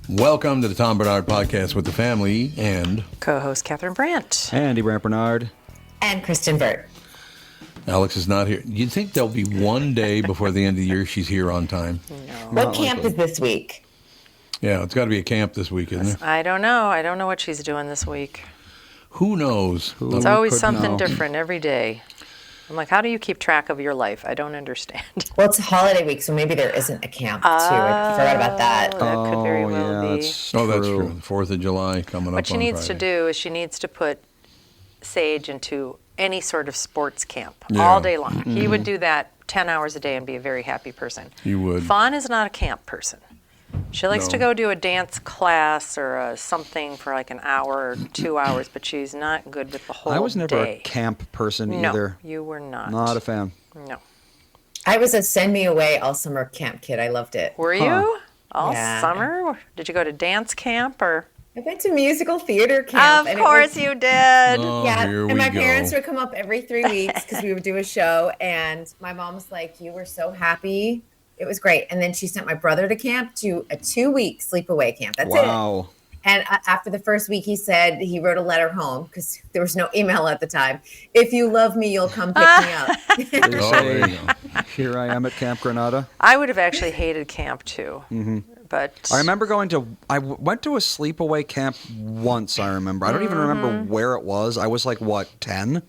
Welcome to the Tom Bernard Podcast with the family and co-host Catherine Brandt. Andy Brandt Bernard. And Kristen Burt. Alex is not here. You'd think there'll be one day before the end of the year she's here on time. No. What camp is this week? Yeah, it's got to be a camp this week, isn't it? I don't know. I don't know what she's doing this week. Who knows? It's always something different every day. I'm like, how do you keep track of your life? I don't understand. Well, it's a holiday week, so maybe there isn't a camp, too. I forgot about that. That could very well be. That's true. The 4th of July coming up on What she needs Friday. to do is she needs to put Sage into any sort of sports camp Yeah. all day long. He would do that 10 hours a day and be a very happy person. He would. Fawn is not a camp person. She likes to go do a dance class or something for like an hour or 2 hours, but she's not good with the whole day. I was never a camp person either. No, you were not. Not a fan. No. I was a send me away all summer camp kid. I loved it. Were you? All Yeah. summer? Did you go to dance camp or? I went to musical theater camp. Of course you did. Oh, Yeah, here and we my go. parents would come up every 3 weeks because we would do a show, and my mom was like, you were so happy. It was great. And then she sent my brother to camp, to a 2-week sleepaway camp. That's it. Wow. And after the first week, he said he wrote a letter home because there was no email at the time. If you love me, you'll come pick me up. They Oh, say, there you go. here I am at Camp Granada. I would have actually hated camp too. But I remember I went to a sleepaway camp once, I remember. I don't even remember where it was. I was like, what, 10?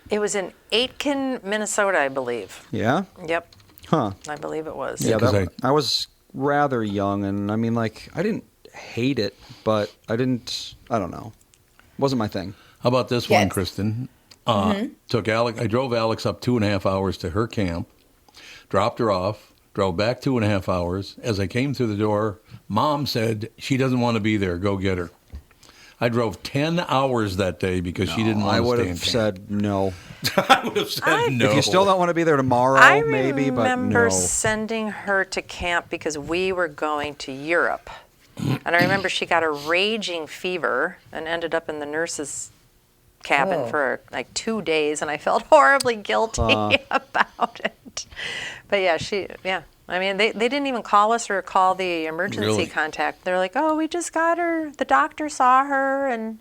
it was in Aitkin, Minnesota, I believe. Yeah? Yep, Huh. I believe it was. Yeah, 'cause I was rather young, and I mean, like, I didn't hate it, but I don't know. Wasn't my thing. How about this one, Yes. Kristen? I drove Alex up 2.5 hours to her camp, dropped her off, drove back 2.5 hours. As I came through the door, Mom said she doesn't want to be there. Go get her. I drove 10 hours that day because she didn't want I to would stay in have camp. said no. I would have said no. If you still don't want to be there tomorrow, I maybe, but remember no. sending her to camp because we were going to Europe. And I remember she got a raging fever and ended up in the nurse's cabin Oh. for like 2 days, and I felt horribly guilty about it. But yeah. I mean, they didn't even call us or call the emergency Really? contact. They're like, oh, we just got her. The doctor saw her, and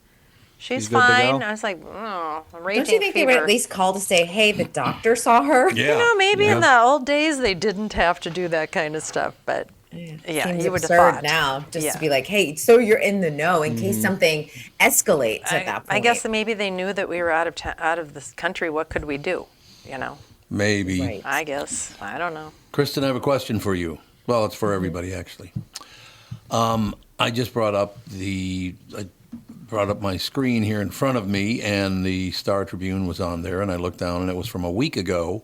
she's She's good to fine. go? I was like, oh, a raging Don't you think fever. they would at least call to say, hey, the doctor saw her? Yeah. You know, maybe in Yeah. the old days they didn't have to do that kind of stuff, but yeah, Seems you would have absurd thought. now just Yeah. to be like, hey, so you're in the know in case something escalates at that point. I guess that maybe they knew that we were out of this country. What could we do? You know, Maybe. Right. I guess I don't know. Kristen, I have a question for you. Well, it's for everybody, actually. I just brought up my screen here in front of me, and the Star Tribune was on there, and I looked down, and it was from a week ago,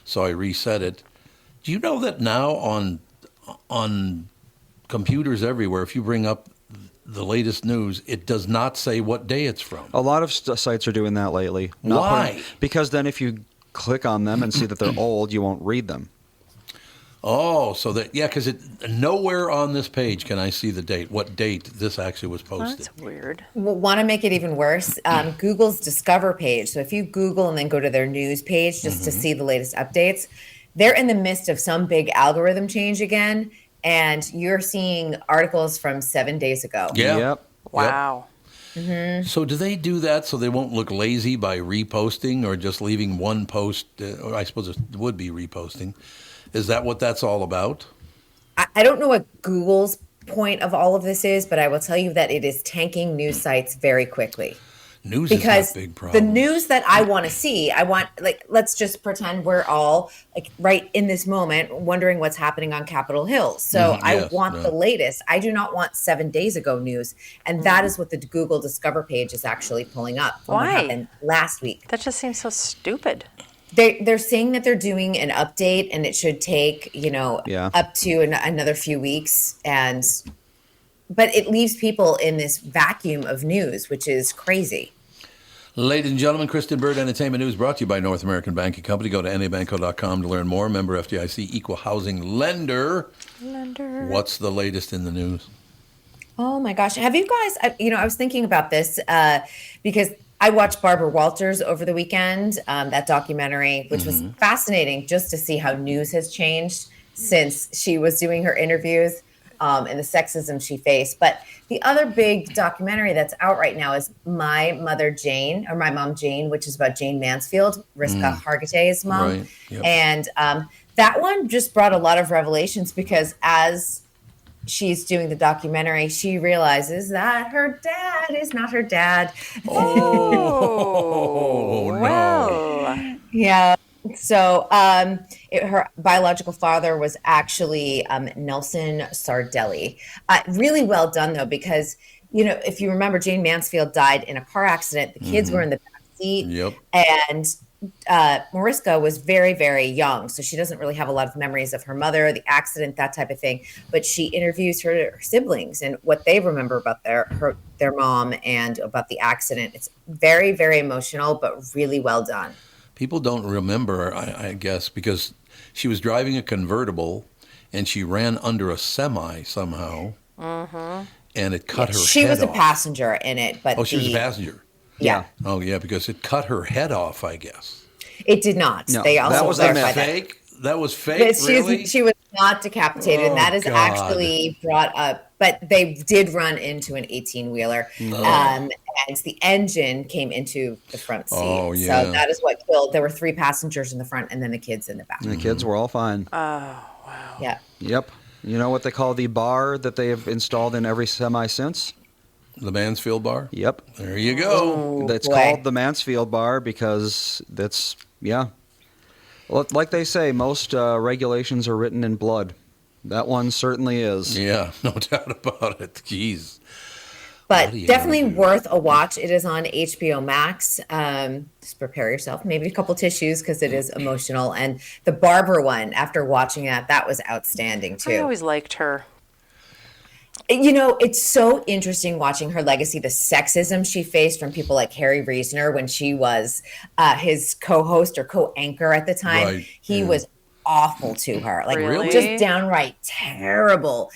so I reset it. Do you know that now on computers everywhere, if you bring up the latest news, it does not say what day it's from? A lot of sites are doing that lately. Why? Because then if you click on them and see that they're old, you won't read them. Oh, so that, yeah, because nowhere on this page can I see the date, what date this actually was Well, posted. that's weird. Want to make it even worse? Google's Discover page. So if you Google and then go to their news page just to see the latest updates, they're in the midst of some big algorithm change again, and you're seeing articles from 7 days ago. Yeah. Yep. Wow. So do they do that so they won't look lazy by reposting or just leaving one post, or I suppose it would be reposting. Is that what that's all about? I don't know what Google's point of all of this is, but I will tell you that it is tanking news sites very quickly. News Because is a big the problem. news that I want to see, let's just pretend we're all like right in this moment wondering what's happening on Capitol Hill. So I yes, want no. the latest. I do not want 7 days ago news. And that is what the Google Discover page is actually pulling up from what Why? happened last week. That just seems so stupid. They're saying that they're doing an update and it should take, Yeah. up to another few weeks. But it leaves people in this vacuum of news, which is crazy. Ladies and gentlemen, Kristen Bird Entertainment News brought to you by North American Banking Company. Go to nabanco.com to learn more. Member FDIC, equal housing lender. What's the latest in the news? Oh my gosh. Have you guys, I was thinking about this because I watched Barbara Walters over the weekend, that documentary, which was fascinating just to see how news has changed since she was doing her interviews. and the sexism she faced. But the other big documentary that's out right now is My Mom Jane, which is about Jane Mansfield, Mariska Hargitay's mom. Right. Yep. And that one just brought a lot of revelations because as she's doing the documentary, she realizes that her dad is not her dad. Oh, no. well. Yeah. So her biological father was actually Nelson Sardelli. Really well done, though, because, if you remember, Jane Mansfield died in a car accident. The kids were in the back seat. Yep. And Mariska was very, very young. So she doesn't really have a lot of memories of her mother, the accident, that type of thing. But she interviews her siblings and what they remember about their mom and about the accident. It's very, very emotional, but really well done. People don't remember, I guess, because she was driving a convertible and she ran under a semi somehow, and it cut her head off. She was a passenger in it, but she was a passenger. Yeah. Oh, yeah, because it cut her head off, I guess. It did not. No, They also that was clarified Fake? That was fake, But really? she was not decapitated, and that is God. actually brought up. But they did run into an 18-wheeler, and the engine came into the front seat. Oh, yeah. So that is what killed. There were 3 passengers in the front, and then the kids in the back. And the kids were all fine. Yeah. Yep. You know what they call the bar that they have installed in every semi since? The Mansfield bar? Yep. There you go. That's boy. called the Mansfield bar because that's, yeah. Well, like they say, most regulations are written in blood. That one certainly is. Yeah, no doubt about it. Jeez. But What are you definitely gonna do? worth a watch. It is on HBO Max. Just prepare yourself, maybe a couple tissues because it is emotional. And the Barbara one, after watching that was outstanding too. I always liked her. It's so interesting watching her legacy, the sexism she faced from people like Harry Reasoner when she was his co-host or co-anchor at the time. Right, He yeah. was awful to her, like Really? just downright terrible.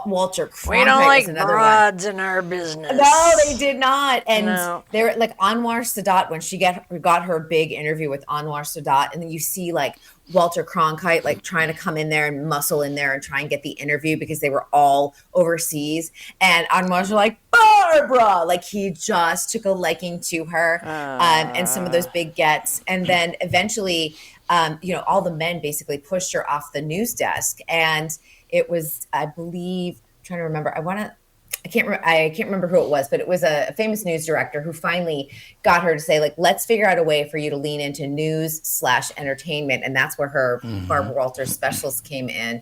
Walter Cronkite We don't like was another one. broads in our business. No, they did not. And No. they're like Anwar Sadat, when she got her big interview with Anwar Sadat, and then you see like Walter Cronkite like trying to come in there and muscle in there and try and get the interview because they were all overseas. And Anwar's like, Barbara, like he just took a liking to her and some of those big gets. And then eventually, all the men basically pushed her off the news desk. And it was, I believe, I'm trying to remember, I can't remember who it was, but it was a famous news director who finally got her to say, like, let's figure out a way for you to lean into news/entertainment. And that's where her Barbara Walters specials came in.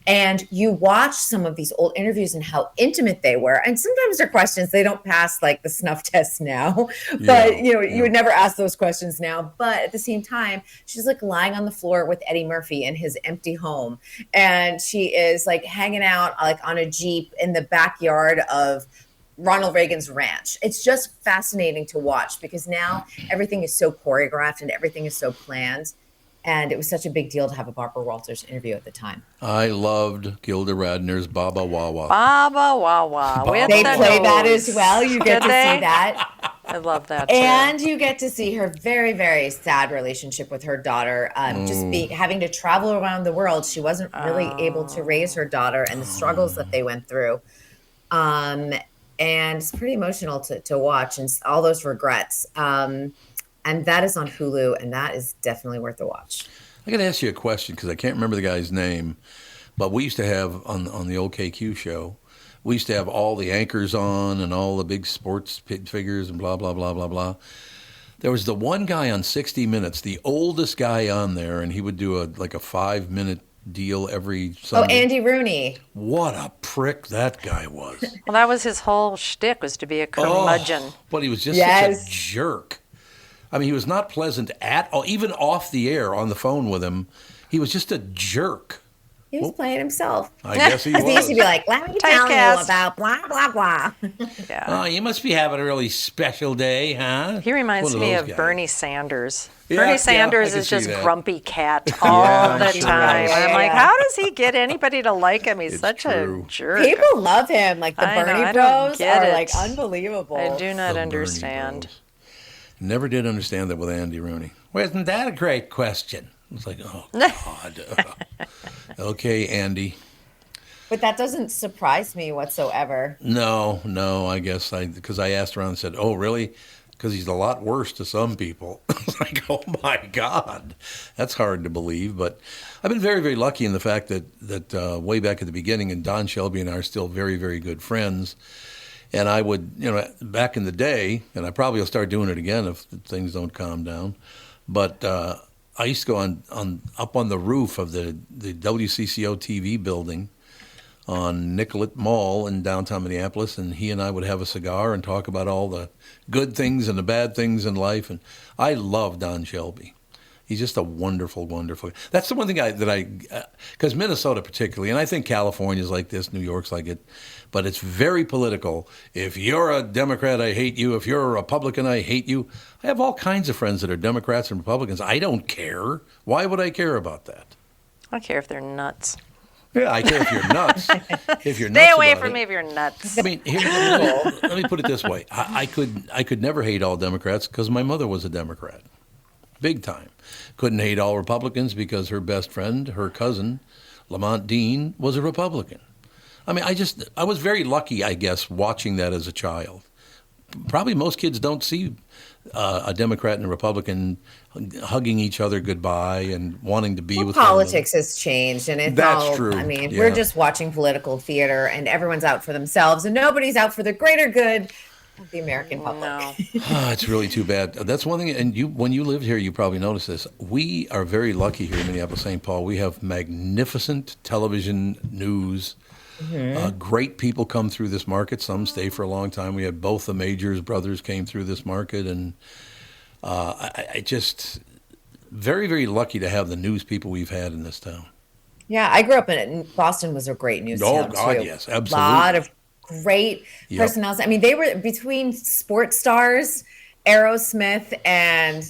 And you watch some of these old interviews and how intimate they were. And sometimes they're questions, they don't pass like the snuff test now. But, you would never ask those questions now. But at the same time, she's like lying on the floor with Eddie Murphy in his empty home. And she is like hanging out like on a Jeep in the backyard of Ronald Reagan's ranch. It's just fascinating to watch because now everything is so choreographed and everything is so planned. And it was such a big deal to have a Barbara Walters interview at the time. I loved Gilda Radner's Baba Wawa. Baba Wawa. With They the play that nose. as well. You get to Did they? see that. I love that too. And you get to see her very, very sad relationship with her daughter. Having to travel around the world. She wasn't really able to raise her daughter and the struggles that they went through. And it's pretty emotional to watch and all those regrets. And that is on Hulu, and that is definitely worth a watch. I got to ask you a question because I can't remember the guy's name, but we used to have on the old KQ show, we used to have all the anchors on and all the big sports figures and blah, blah, blah, blah, blah. There was the one guy on 60 Minutes, the oldest guy on there, and he would do a 5-minute deal every Sunday. Oh, Andy Rooney. What a prick that guy was. Well, that was his whole shtick, was to be a curmudgeon. But he was just Yes. such a jerk. I mean, he was not pleasant at all. Even off the air, on the phone with him, he was just a jerk. He was playing himself. I guess he He used was. to be like, let me tell you Typecast. about blah, blah, blah. Yeah. Oh, you must be having a really special day, huh? He reminds One me those of guys. Bernie Sanders. Yeah, Bernie yeah, Sanders I can is see just that. grumpy cat all Yeah, the sure time. is. I'm like, Yeah. how does he get anybody to like him? He's It's such true. a jerk. People love him. Like the I know, Bernie I don't Bros get are it. like unbelievable. I do not The Bernie understand. Bros. Never did understand that with Andy Rooney. Well, isn't that a great question? It's like, oh, God. Okay, Andy. But that doesn't surprise me whatsoever. No, I guess because I asked around and said, "Oh, really?" Because he's a lot worse to some people. It's like, oh my God, that's hard to believe. But I've been very, very lucky in the fact that way back at the beginning, and Don Shelby and I are still very, very good friends. And I would, back in the day, and I probably will start doing it again if things don't calm down. But I used to go up on the roof of the WCCO TV building on Nicollet Mall in downtown Minneapolis, and he and I would have a cigar and talk about all the good things and the bad things in life. And I love Don Shelby. He's just a wonderful, wonderful. That's the one thing because Minnesota particularly, and I think California's like this, New York's like it, but it's very political. If you're a Democrat, I hate you. If you're a Republican, I hate you. I have all kinds of friends that are Democrats and Republicans. I don't care. Why would I care about that? I don't care if they're nuts. Yeah, I care if you're nuts. If you're nuts Stay away about from it. me if you're nuts. I mean, let me put it this way. I could never hate all Democrats because my mother was a Democrat. Big time. Couldn't hate all Republicans because her best friend, her cousin, Lamont Dean, was a Republican. I mean, I was very lucky, I guess, watching that as a child. Probably most kids don't see a Democrat and a Republican hugging each other goodbye and wanting to be with one another. Politics has changed, and it's That's all, true. I mean, Yeah. we're just watching political theater, and everyone's out for themselves, and nobody's out for the greater good of the American public. No. It's really too bad. That's one thing, and when you lived here, you probably noticed this. We are very lucky here in Minneapolis, St. Paul. We have magnificent television news. Great people come through this market. Some stay for a long time. We had both the Majors brothers came through this market, and I just very, very lucky to have the news people we've had in this town. Yeah, I grew up in it, and Boston was a great news Oh, town, God, too. yes, absolutely. A lot of great Yep. personalities. I mean, they were between sports stars, Aerosmith, and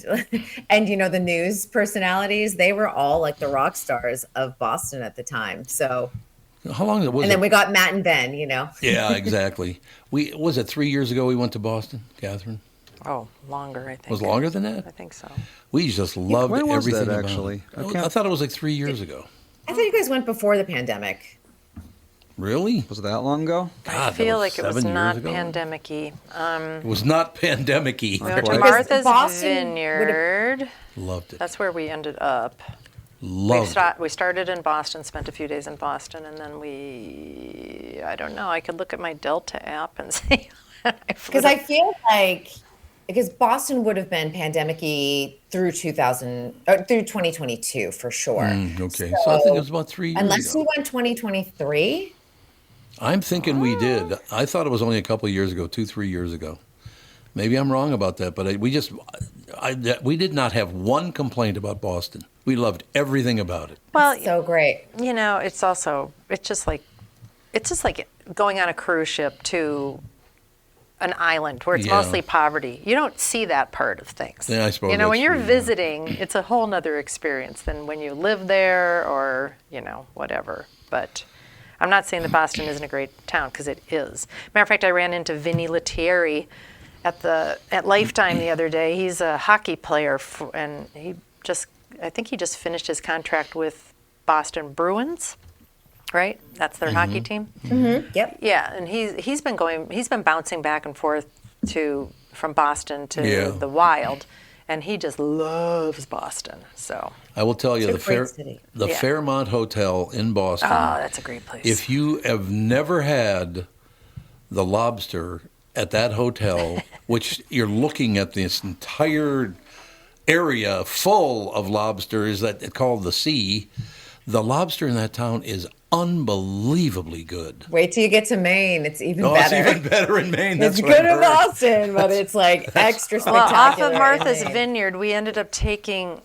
the news personalities. They were all like the rock stars of Boston at the time. So, How long was and it? then we got Matt and Ben. Yeah, exactly. Was it 3 years ago we went to Boston, Catherine? Oh, longer, I think. Was it longer than I that? think so. We just loved when was everything that, about actually? it. I thought it was like 3 years ago. I thought you guys went before the pandemic. Really? Was it that long ago? I God, that feel was like it was 7 years not ago. pandemic-y. It was not pandemic-y. We went to Quite. Martha's Boston Vineyard. Loved it. That's where we ended up. Loved it. We started in Boston, spent a few days in Boston, and then I don't know, I could look at my Delta app and see. Because I feel like Boston would have been pandemic-y through 2022 for sure. Okay, so I think it was about 3 years Unless ago. we went 2023. I'm thinking we did. I thought it was only a couple of years ago, 2-3 years ago. Maybe I'm wrong about that, but we did not have one complaint about Boston. We loved everything about it. Well, So great. it's just like going on a cruise ship to an island where it's Yeah. mostly poverty. You don't see that part of things. Yeah, I suppose when that's you're true, yeah. visiting, it's a whole nother experience than when you live there or, whatever. But I'm not saying that Boston isn't a great town, because it is. Matter of fact, I ran into Vinny Lettieri at Lifetime the other day. He's a hockey player, and I think he just finished his contract with Boston Bruins, right? That's their hockey team. Mm-hmm. Yep. Yeah, and he's been bouncing back and forth from Boston to Yeah. the Wild, and he just loves Boston. So, I will tell you, It's a great city. the Yeah. Fairmont Hotel in Boston. oh, that's a great place. If you have never had the lobster at that hotel, which you're looking at this entire area full of lobsters that called the sea, the lobster in that town is unbelievably good. Wait till you get to Maine. It's even Oh, better. it's even better in Maine. That's It's what good I've in heard. Boston, but it's like extra well, off spectacular. of in Martha's Maine. Vineyard, we ended up taking.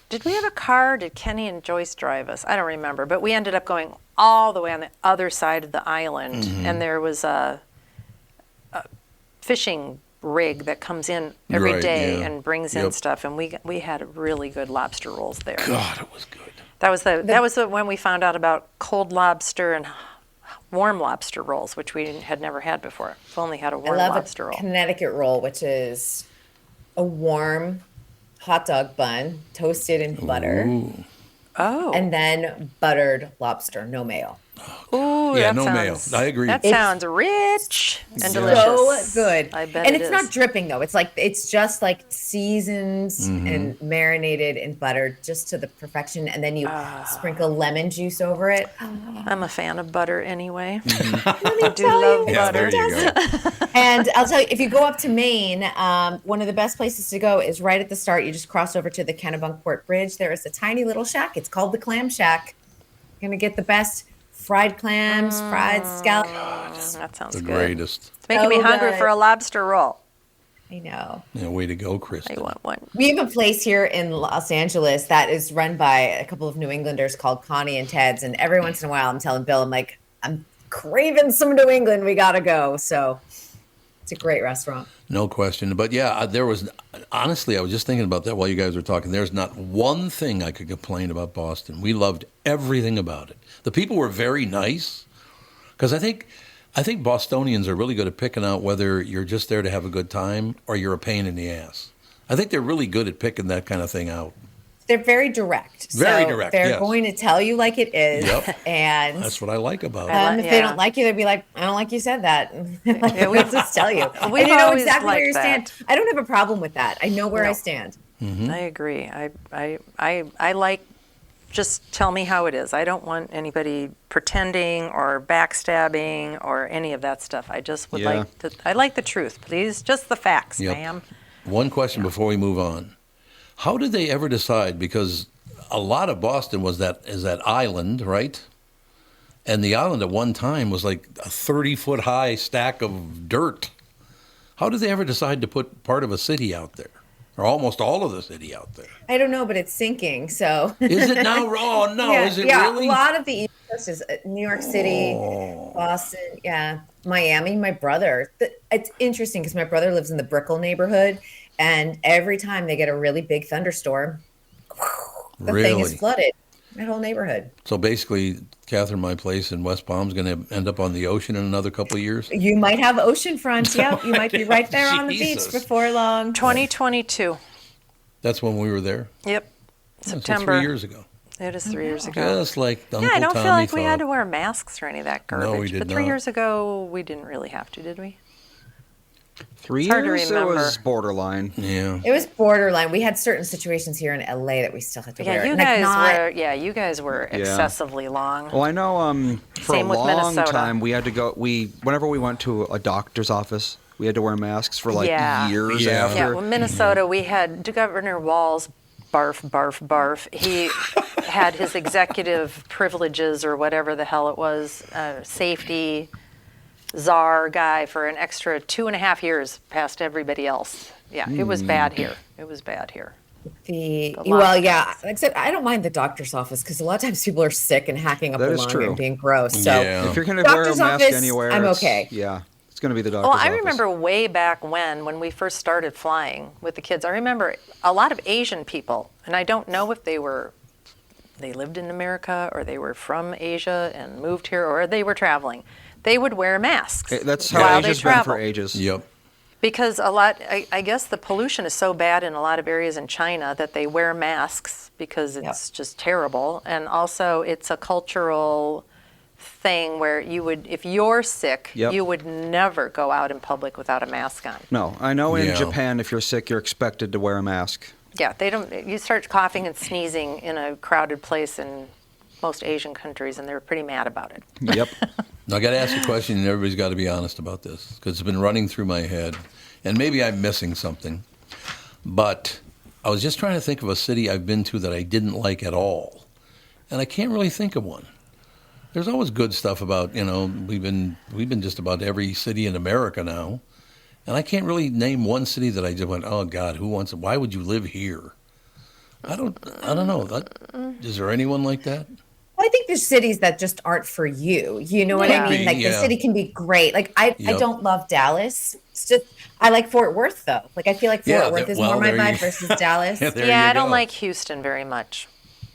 Did we have a car? Did Kenny and Joyce drive us? I don't remember, but we ended up going all the way on the other side of the island, Mm-hmm. and there was a fishing rig that comes in every Right, day yeah. and brings in Yep. stuff, and we had really good lobster rolls there. God, it was good. That was when we found out about cold lobster and warm lobster rolls, which we had never had before. We've only had a I warm love lobster a roll. Connecticut roll, which is a warm hot dog bun toasted in butter, Ooh. Oh, and then buttered lobster, no mayo. ooh, Ooh, Yeah, that no mayo. sounds, I agree. That It's sounds rich and so delicious. So good. I bet And it it's is. not dripping though. It's just like seasoned and marinated in butter just to the perfection. And then you sprinkle lemon juice over it. I'm a fan of butter anyway. Let me I do tell love you, Yeah, butter. there you go. And I'll tell you, if you go up to Maine, one of the best places to go is right at the start. You just cross over to the Kennebunkport Bridge. There is a tiny little shack. It's called the Clam Shack. You're gonna get the best fried clams, fried scallops. That sounds The good. greatest. It's making me So hungry good. for a lobster roll. I know. Yeah, way to go, I Kristen. want one. We have a place here in Los Angeles that is run by a couple of New Englanders called Connie and Ted's. And every once in a while, I'm telling Bill, I'm like, I'm craving some New England. We got to go. So it's a great restaurant. No question. But yeah, there was, honestly, I was just thinking about that while you guys were talking. There's not one thing I could complain about Boston. We loved everything about it. The people were very nice, because I think Bostonians are really good at picking out whether you're just there to have a good time or you're a pain in the ass. I think they're really good at picking that kind of thing out. They're very direct. Very So direct, They're yes. going to tell you like it is. Yep. And That's what I like about it. if they Yeah. don't like you, they'll be like, I don't like you said that. Yeah, We'll just tell you. We've And you know always exactly where liked you stand. that. I don't have a problem with that. I know where I No. stand. I agree. I like, just tell me how it is. I don't want anybody pretending or backstabbing or any of that stuff. I just would Yeah. like to, I like the truth, please. Just the facts, Yep. ma'am. One question before we move on. How did they ever decide? Because a lot of Boston is that island, right? And the island at one time was like a 30-foot high stack of dirt. How did they ever decide to put part of a city out there? Or almost all of the city out there? I don't know, but it's sinking. So Is it now? Oh, no. yeah, Is it yeah. really? A lot of the East Coast is New York City, Boston, yeah, Miami. My brother. It's interesting because my brother lives in the Brickell neighborhood, and every time they get a really big thunderstorm, the thing is Really? flooded. That whole neighborhood. So basically, Catherine, my place in West Palm is going to end up on the ocean in another couple of years? You might have oceanfront. Yep, you might be right there on the beach Jesus. before long. 2022. That's when we were there? Yep. Yeah, so September. 3 years ago. It is 3 years ago. Just like Uncle Yeah, I don't Tommy feel like we thought. had to wear masks or any of that garbage. No, we did but 3 not. years ago, we didn't really have to, did we? 3 It's hard to years, it remember. was borderline. Yeah. It was borderline. We had certain situations here in LA that we still had to Yeah, wear. you it. Like, guys not- were. Yeah, you guys were Yeah. excessively long. Well, I know for Same a with long Minnesota. time we had to go. Whenever we went to a doctor's office, we had to wear masks for like Yeah. years Yeah. after. Yeah, well, Minnesota, we had Governor Walz, barf, barf, barf. He had his executive privileges or whatever the hell it was, safety czar guy for an extra 2.5 years past everybody else. Yeah, it was bad here. It was bad here. Well, yeah. Like I said, I don't mind the doctor's office because a lot of times people are sick and hacking up That the is lung true. and being gross. So Yeah. If you're going to wear a Doctor's mask office, anywhere, I'm it's- okay. Yeah, it's going to be the doctor's Well, I office. remember way back when we first started flying with the kids, I remember a lot of Asian people, and I don't know if they lived in America or they were from Asia and moved here or they were traveling. They would wear masks That's how while they Asia's been travel. for ages. Yep. Because I guess the pollution is so bad in a lot of areas in China that they wear masks because it's just terrible. And also it's a cultural thing where if you're sick, Yep. you would never go out in public without a mask on. No, I know in Yeah. Japan, if you're sick, you're expected to wear a mask. Yeah, they don't. You start coughing and sneezing in a crowded place in most Asian countries, and they're pretty mad about it. Yep. Now, I got to ask a question, and everybody's got to be honest about this because it's been running through my head, and maybe I'm missing something. But I was just trying to think of a city I've been to that I didn't like at all, and I can't really think of one. There's always good stuff about we've been just about every city in America now, and I can't really name one city that I just went, oh God, why would you live here? I don't know. Is there anyone like that? I think there's cities that just aren't for you. You know what I Could mean? be, Like yeah. the city can be great. Like I Yep. don't love Dallas. It's just I like Fort Worth though. Like I feel like Fort Yeah, Worth is well, more my there you- vibe versus Dallas. There yeah, you I don't go. like Houston very much.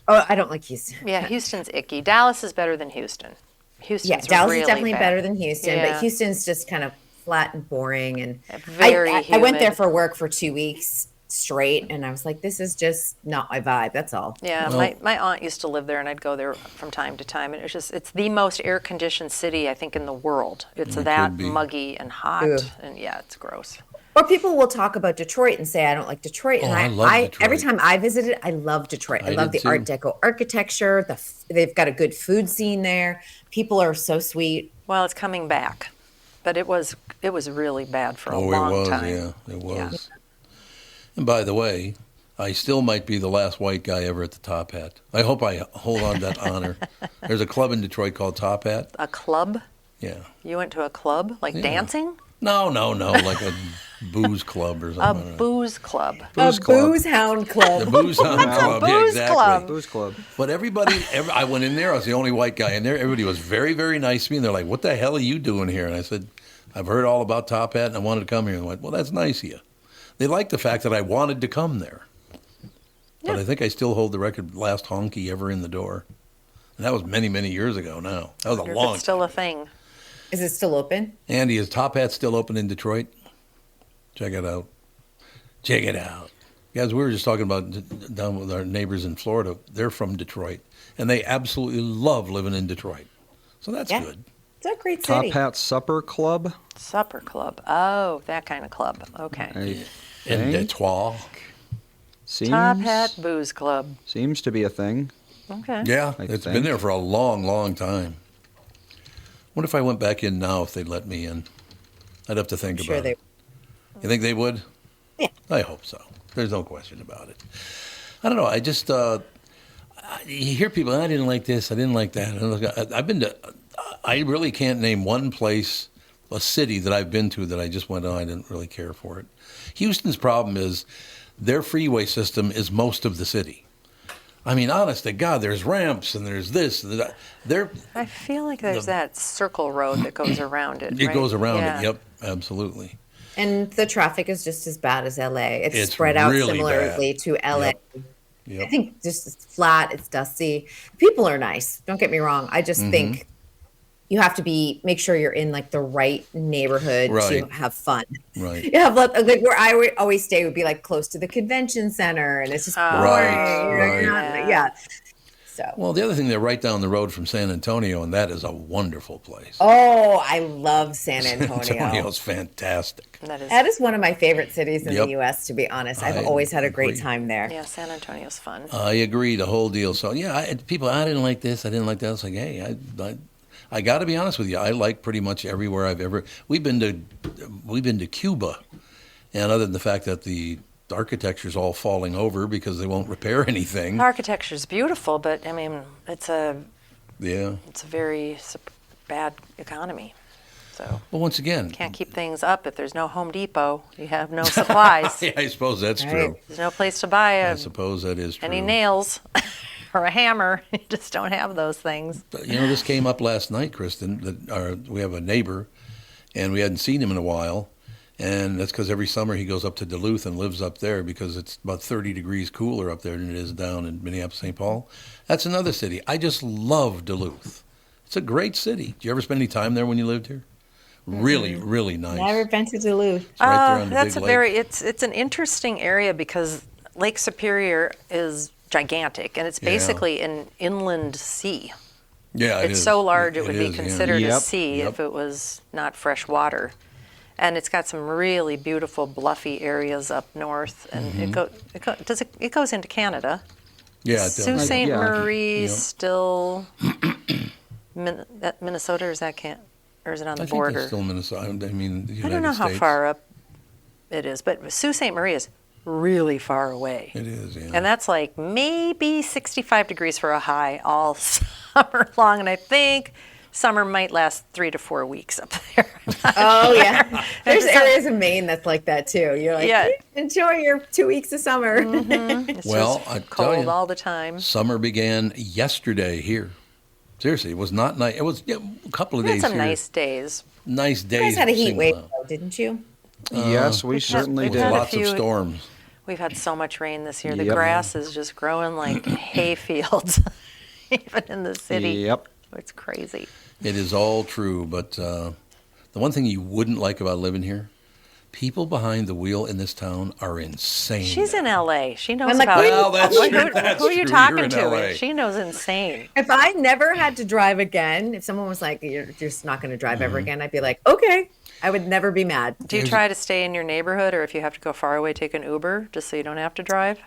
Oh, I don't like Houston. Yeah, Houston's icky. Dallas is better than Houston. Houston's Yeah, Dallas really is definitely bad. better than Houston, Yeah. but Houston's just kind of flat and boring. And Very I went there humid. for work for 2 weeks, straight, and I was like, this is just not my vibe. That's all. Yeah, Well- my aunt used to live there, and I'd go there from time to time. And it's the most air-conditioned city, I think, in the world. It's It that could be. muggy and hot, Ugh. and yeah, it's gross. Or people will talk about Detroit and say I don't like Detroit, and Oh, I love every Detroit. time I visited, I love Detroit. I I love did the Art too. Deco architecture. They've got a good food scene there. People are so sweet. Well, it's coming back, but it was really bad for a Oh, long it was, time. yeah, it was. And by the way, I still might be the last white guy ever at the Top Hat. I hope I hold on to that honor. There's a club in Detroit called Top Hat. A club? Yeah. You went to a club, like Yeah. dancing? No, like a booze club or A something. booze club. Booze a club. booze hound The club. booze hound club. Yeah, booze exactly. club? Booze Club. But I went in there. I was the only white guy in there. Everybody was very, very nice to me. And they're like, "What the hell are you doing here?" And I said, "I've heard all about Top Hat, and I wanted to come here." And they went, "Well, that's nice of you." They liked the fact that I wanted to come there. But I think I still hold the record last honky ever in the door. And that was many, many years ago now. That was a Wonder if long it's still time. a thing. Is it still open? Andy, is Top Hat still open in Detroit? Check it out. Check it out. Guys, we were just talking about down with our neighbors in Florida. They're from Detroit, and they absolutely love living in Detroit. So that's Yeah. good. It's a great Top city. Hat Supper Club. Supper club. Oh, that kind of club. Okay. I In think. Detroit. Top Hat Booze Club. Seems to be a thing. Okay. Yeah, I it's been think. there for a long, long time. What if I went back in now if they'd let me in? I'd have to think I'm about sure they. it. You think they would? Yeah. I hope so. There's no question about it. I don't know. I just you hear people. I didn't like this. I didn't like that. And I've been to. I really can't name one place, a city that I've been to that I just went. Oh, I didn't really care for it. Houston's problem is their freeway system is most of the city. I mean, honest to God, there's ramps and there's this. And that. I feel like there's that circle road that goes around it. It right? goes around Yeah. it. Yep, absolutely. And the traffic is just as bad as LA. It's It's spread out really similarly bad. to LA. Yep. I Yep. think just it's flat, it's dusty. People are nice. Don't get me wrong. I just Mm-hmm. think you have to make sure you're in like the right neighborhood Right. to have fun. Right. You have like where I would always stay would be like close to the convention center, and it's just boring. Right, right. Yeah. So. Well, the other thing, they're right down the road from San Antonio, and that is a wonderful place. Oh, I love San Antonio. Antonio's fantastic. That is one of my favorite cities in Yep. the U.S. To be honest, I've I always had a great agree. time there. Yeah, San Antonio's fun. I agree, the whole deal. So yeah, I didn't like this, I didn't like that. It's like, hey, I got to be honest with you. I like pretty much everywhere I've ever. We've been to Cuba, and other than the fact that the architecture's all falling over because they won't repair anything. Architecture's beautiful, but I mean, it's a Yeah. very bad economy. So Well, once again, can't keep things up if there's no Home Depot. You have no supplies. yeah, I suppose that's Right. true. There's no place to buy I suppose that is true. any nails or a hammer. You just don't have those things. But, this came up last night, Kristen. We have a neighbor, and we hadn't seen him in a while. And that's because every summer he goes up to Duluth and lives up there because it's about 30 degrees cooler up there than it is down in Minneapolis, St. Paul. That's another city. I just love Duluth. It's a great city. Did you ever spend any time there when you lived here? Really, really nice. Never been to Duluth. It's right there on the That's big a lake. it's an interesting area because Lake Superior is gigantic and it's Yeah. basically an inland sea. Yeah, It's so large it would be is, yeah. considered a Yep. sea Yep. if it was not fresh water. And it's got some really beautiful bluffy areas up north, and Mm-hmm. it goes into Canada. Yeah, it Sault does. Ste. Yeah. Marie Yep. still that Minnesota, or is that or is it on the I think border? it's still Minnesota. I mean, the United I don't know how States. far up it is, but Sault Ste. Marie is really far away. It is, yeah. And that's like maybe 65 degrees for a high all summer long. And I think summer might last 3 to 4 weeks up there. Oh yeah, there's just- areas of Maine that's like that too. You're like, Yeah. enjoy your 2 weeks of summer. It's Well, just I tell cold you. all the time. Summer began yesterday here. Seriously, it was not nice. It was a couple of We had days some here. nice days. Nice days. You guys had a heat single wave, out. though, didn't you? Yes, we we've had- certainly we've With had did. a lots of few- storms. We've had so much rain this year. The Yep. grass is just growing like hay fields, even in the city. Yep. It's crazy. It is all true, but the one thing you wouldn't like about living here, People behind the wheel in this town are insane. She's in now. LA. She knows I'm like, about Well, that's who, true. That's who are you true. talking You're in to? LA. She knows insane. If I never had to drive again, if someone was like, you're just not going to drive ever again, I'd be like, okay. I would never be mad. Do you try to stay in your neighborhood, or if you have to go far away, take an Uber just so you don't have to drive?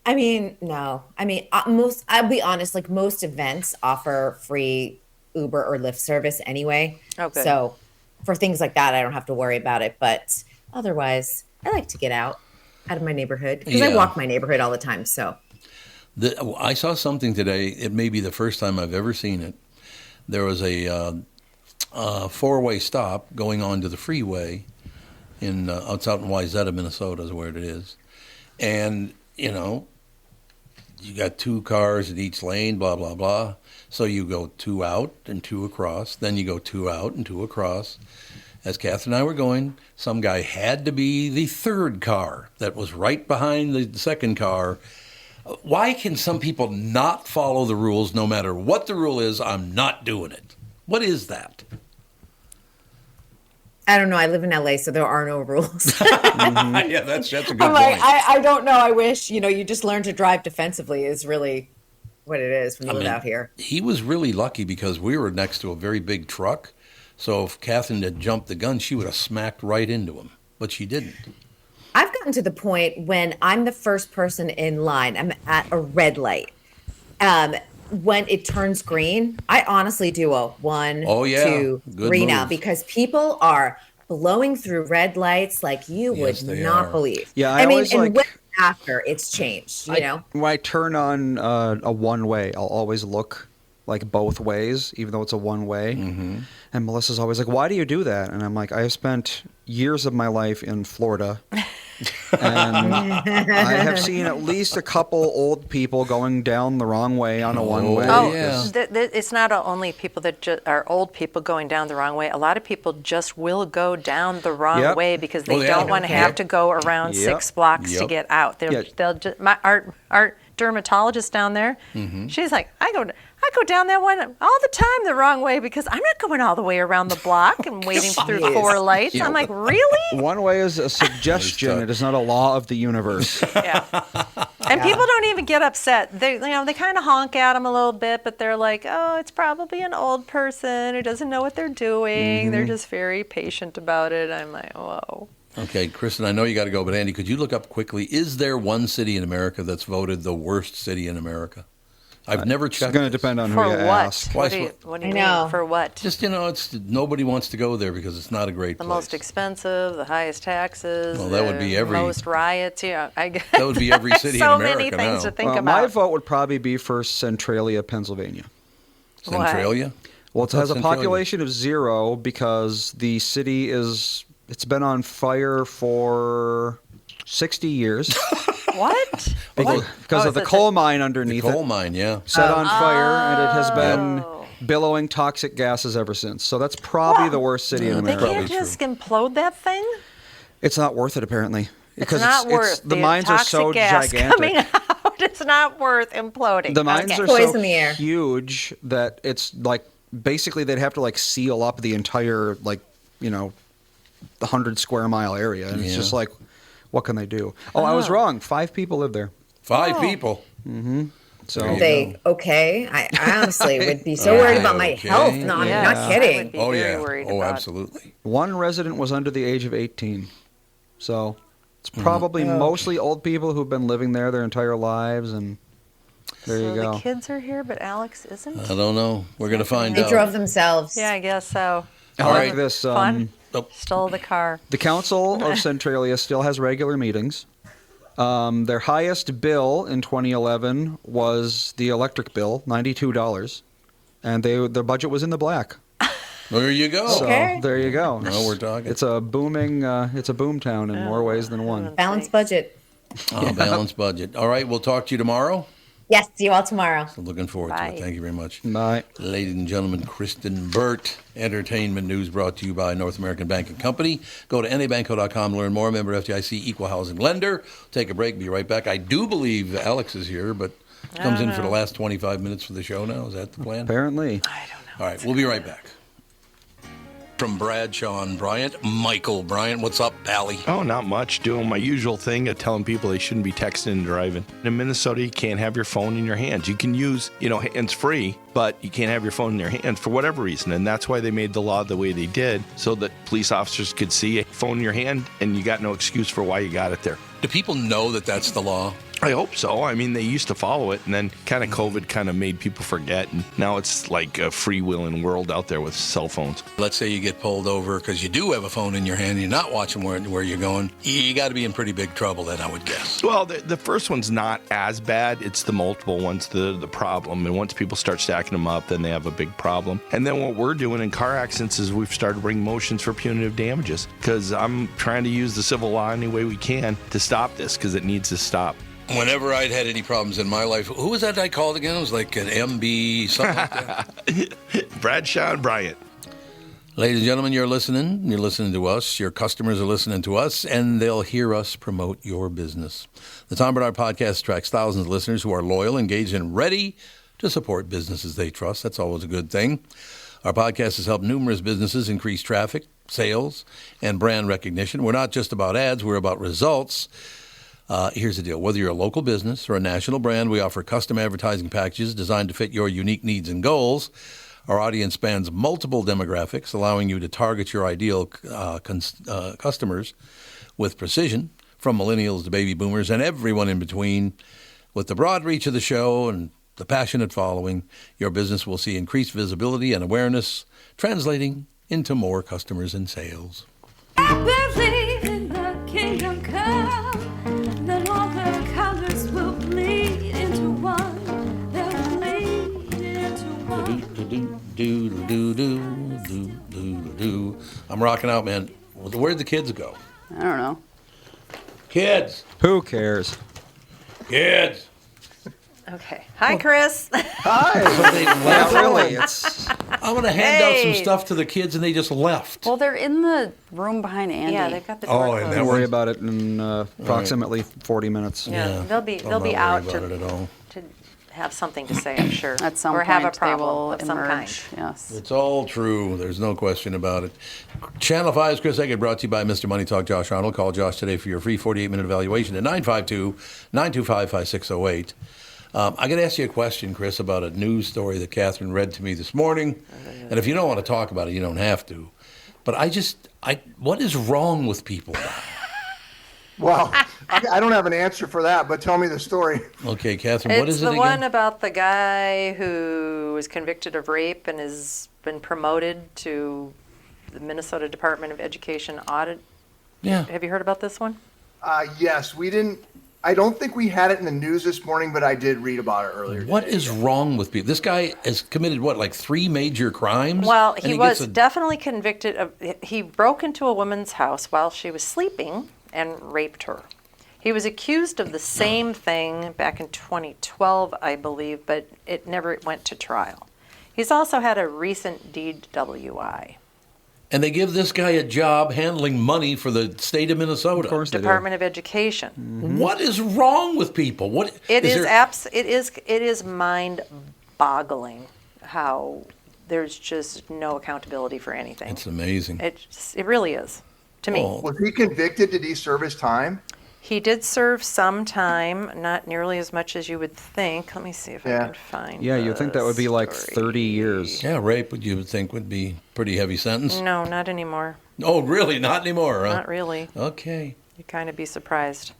I mean, no. I mean, I'll be honest, like most events offer free Uber or Lyft service anyway. Oh, good. So for things like that, I don't have to worry about it. But otherwise, I like to get out of my neighborhood because I Yeah. walk my neighborhood all the time. So I saw something today. It may be the first time I've ever seen it. There was a four-way stop going onto the freeway it's out in Wayzata, Minnesota is where it is. And, you got two cars in each lane, blah, blah, blah. So you go two out and two across. Then you go two out and two across. As Kath and I were going, some guy had to be the third car that was right behind the second car. Why can some people not follow the rules no matter what the rule is? I'm not doing it. What is that? I don't know. I live in LA, so there are no rules. Yeah, that's a good I'm like, point. I don't know. I wish, you just learn to drive defensively is really what it is when you live out here. He was really lucky because we were next to a very big truck. So if Catherine had jumped the gun, she would have smacked right into him. But she didn't. I've gotten to the point when I'm the first person in line, I'm at a red light. When it turns green, I honestly do a 1, Oh, yeah. 2, Good 3 now move. because people are blowing through red lights like you Yes, would they not are. believe. Yeah, I always and like- when after it's changed, you know? When I turn on a one-way, I'll always look like both ways, even though it's a one-way. Mm-hmm. And Melissa's always like, "Why do you do that?" And I'm like, "I have spent years of my life in Florida, and I have seen at least a couple old people going down the wrong way on a one-way." Oh, Oh, yeah. it's not only people that are old people going down the wrong way. A lot of people just will go down the wrong Yep. way because they Oh, yeah. don't want to Okay. have to go around Yep. 6 blocks to Yep. get out. Yeah. They'll just, our dermatologist down there, she's like, I go down that one all the time the wrong way because I'm not going all the way around the block and waiting through Jeez. 4 lights. I'm like, really? One way is a suggestion; it is not a law of the universe. Yeah. And people don't even get upset. They kind of honk at them a little bit, but they're like, oh, it's probably an old person who doesn't know what they're doing. They're just very patient about it. I'm like, whoa. Okay, Kristen, I know you got to go, but Andy, could you look up quickly, is there one city in America that's voted the worst city in America? I've never It's checked. going to this. depend on who For you what? ask. What do you I mean? know. For what? Just, it's nobody wants to go there because it's not a great The place. most expensive, the highest taxes. Well, that would be the every- most riots. Yeah, I guess. That would be every city in so America many things now. to think My about. vote would probably be for Centralia, Pennsylvania. Centralia? Well, it has a Centralia? population of 0 because the city it's been on fire for 60 years What? because Oh, of the so- coal mine The underneath coal it. mine, yeah. Set on fire, and it has been Oh. billowing toxic gases ever since. So that's probably the worst city in They America. can't Probably just implode that thing? It's not worth it, apparently. It's not worth the mines are toxic so gas coming gigantic. out. It's not worth imploding. The mines Okay. are Poison so the air. huge that it's like basically they'd have to like seal up the entire the 100 square mile area, and it's Yeah. just like, what can they do? Oh, I was wrong. 5 people live there. 5 people. So There you They okay? I honestly would be so worried about my Okay. health. No, I'm Yes, not I kidding. would be Oh, very yeah. worried Oh, about. absolutely. one resident was under the age of 18. So it's probably mostly old people who've been living there their entire lives, and there So you go. the kids are here, but Alex isn't? I don't know. We're going to find They out. drove themselves. Yeah, I guess so. I like right. this. Fun. Oh, Stole the car. The Council of Centralia still has regular meetings. Their highest bill in 2011 was the electric bill, $92, and their budget was in the black. there you go. So Okay. there you go. Now we're talking. It's a boom town in more ways than one. Balanced budget. Balanced budget. All right, we'll talk to you tomorrow. Yes, see you all tomorrow. Looking forward to Bye. it. Thank you very much. Bye. Ladies and gentlemen, Kristen Burt. Entertainment news brought to you by North American Bank and Company. Go to nabanco.com to learn more. Member FDIC, equal housing lender. Take a break. Be right back. I do believe Alex is here, but comes in for the last 25 minutes for the show now. Is that the plan? Apparently. I don't know. All right, we'll be right back. From Bradshaw and Bryant, Michael Bryant. What's up, Pally? Oh, not much. Doing my usual thing of telling people they shouldn't be texting and driving. In Minnesota, you can't have your phone in your hands. You can use, hands-free, but you can't have your phone in your hands for whatever reason. And that's why they made the law the way they did, so that police officers could see a phone in your hand and you got no excuse for why you got it there. Do people know that that's the law? I hope so. I mean, they used to follow it, and then kind of COVID kind of made people forget, and now it's like a freewheeling world out there with cell phones. Let's say you get pulled over because you do have a phone in your hand and you're not watching where you're going. You got to be in pretty big trouble then, I would guess. Well, the first one's not as bad. It's the multiple ones, the problem. And once people start stacking them up, then they have a big problem. And then what we're doing in car accidents is we've started bringing motions for punitive damages, because I'm trying to use the civil law any way we can to stop this, because it needs to stop. Whenever I'd had any problems in my life, who was that I called again? It was like an MB, something like that. Bradshaw and Bryant. Ladies and gentlemen, you're listening to us, your customers are listening to us, and they'll hear us promote your business. The Tom Bernard Podcast attracts thousands of listeners who are loyal, engaged, and ready to support businesses they trust. That's always a good thing. Our podcast has helped numerous businesses increase traffic, sales, and brand recognition. We're not just about ads, we're about results. Here's the deal. Whether you're a local business or a national brand, we offer custom advertising packages designed to fit your unique needs and goals. Our audience spans multiple demographics, allowing you to target your ideal customers with precision, from millennials to baby boomers and everyone in between. With the broad reach of the show and the passionate following, your business will see increased visibility and awareness, translating into more customers and sales. I believe in the kingdom come, then all the colors will bleed into one. They'll bleed into one. I'm rocking out, man. Where'd the kids go? I don't know. Kids! Who cares? Kids! Okay. Hi, Chris. So they Not left. really. It's I'm going to hand out some Hey. stuff to the kids, and they just left. Well, they're in the room behind Andy. Yeah, they've got the door Oh, and closed. that don't one- worry about it in approximately 40 minutes. Yeah, they'll be I'm not out worried about it at all. to have something to say, I'm sure. At some or point, have a they problem will of some kind. emerge. Yes. It's all true. There's no question about it. Channel 5's Chris Eggert, brought to you by Mr. Money Talk, Josh Arnold. Call Josh today for your free 48-minute evaluation at 952-925-5608. I got to ask you a question, Chris, about a news story that Catherine read to me this morning. And if you don't want to talk about it, you don't have to. But what is wrong with people? Well, I don't have an answer for that, but tell me the story. Okay, Catherine, what It's is it the again? one about the guy who was convicted of rape and has been promoted to the Minnesota Department of Education audit. Yeah. Have you heard about this one? Yes, we didn't. I don't think we had it in the news this morning, but I did read about it earlier. What today. is wrong with people? This guy has committed, like 3 major crimes? Well, And he gets was definitely convicted of. He broke into a woman's house while she was sleeping and raped her. He was accused of the same thing back in 2012, I believe, but it never went to trial. He's also had a recent DWI. And they give this guy a job handling money for the state of Minnesota. Of course they do. Department of Education. What is wrong with people? What It is there- it is mind-boggling how there's just no accountability for anything. It's amazing. It really is, to me. Oh. Was he convicted? Did he serve his time? He did serve some time, not nearly as much as you would think. Let me see if I Yeah. can find. Yeah, you'd think that would be like the 30 years. Yeah, rape, you would think, would be pretty heavy sentence. No, not anymore. Oh, really? Not anymore, huh? Not really. Okay. You'd kind of be surprised.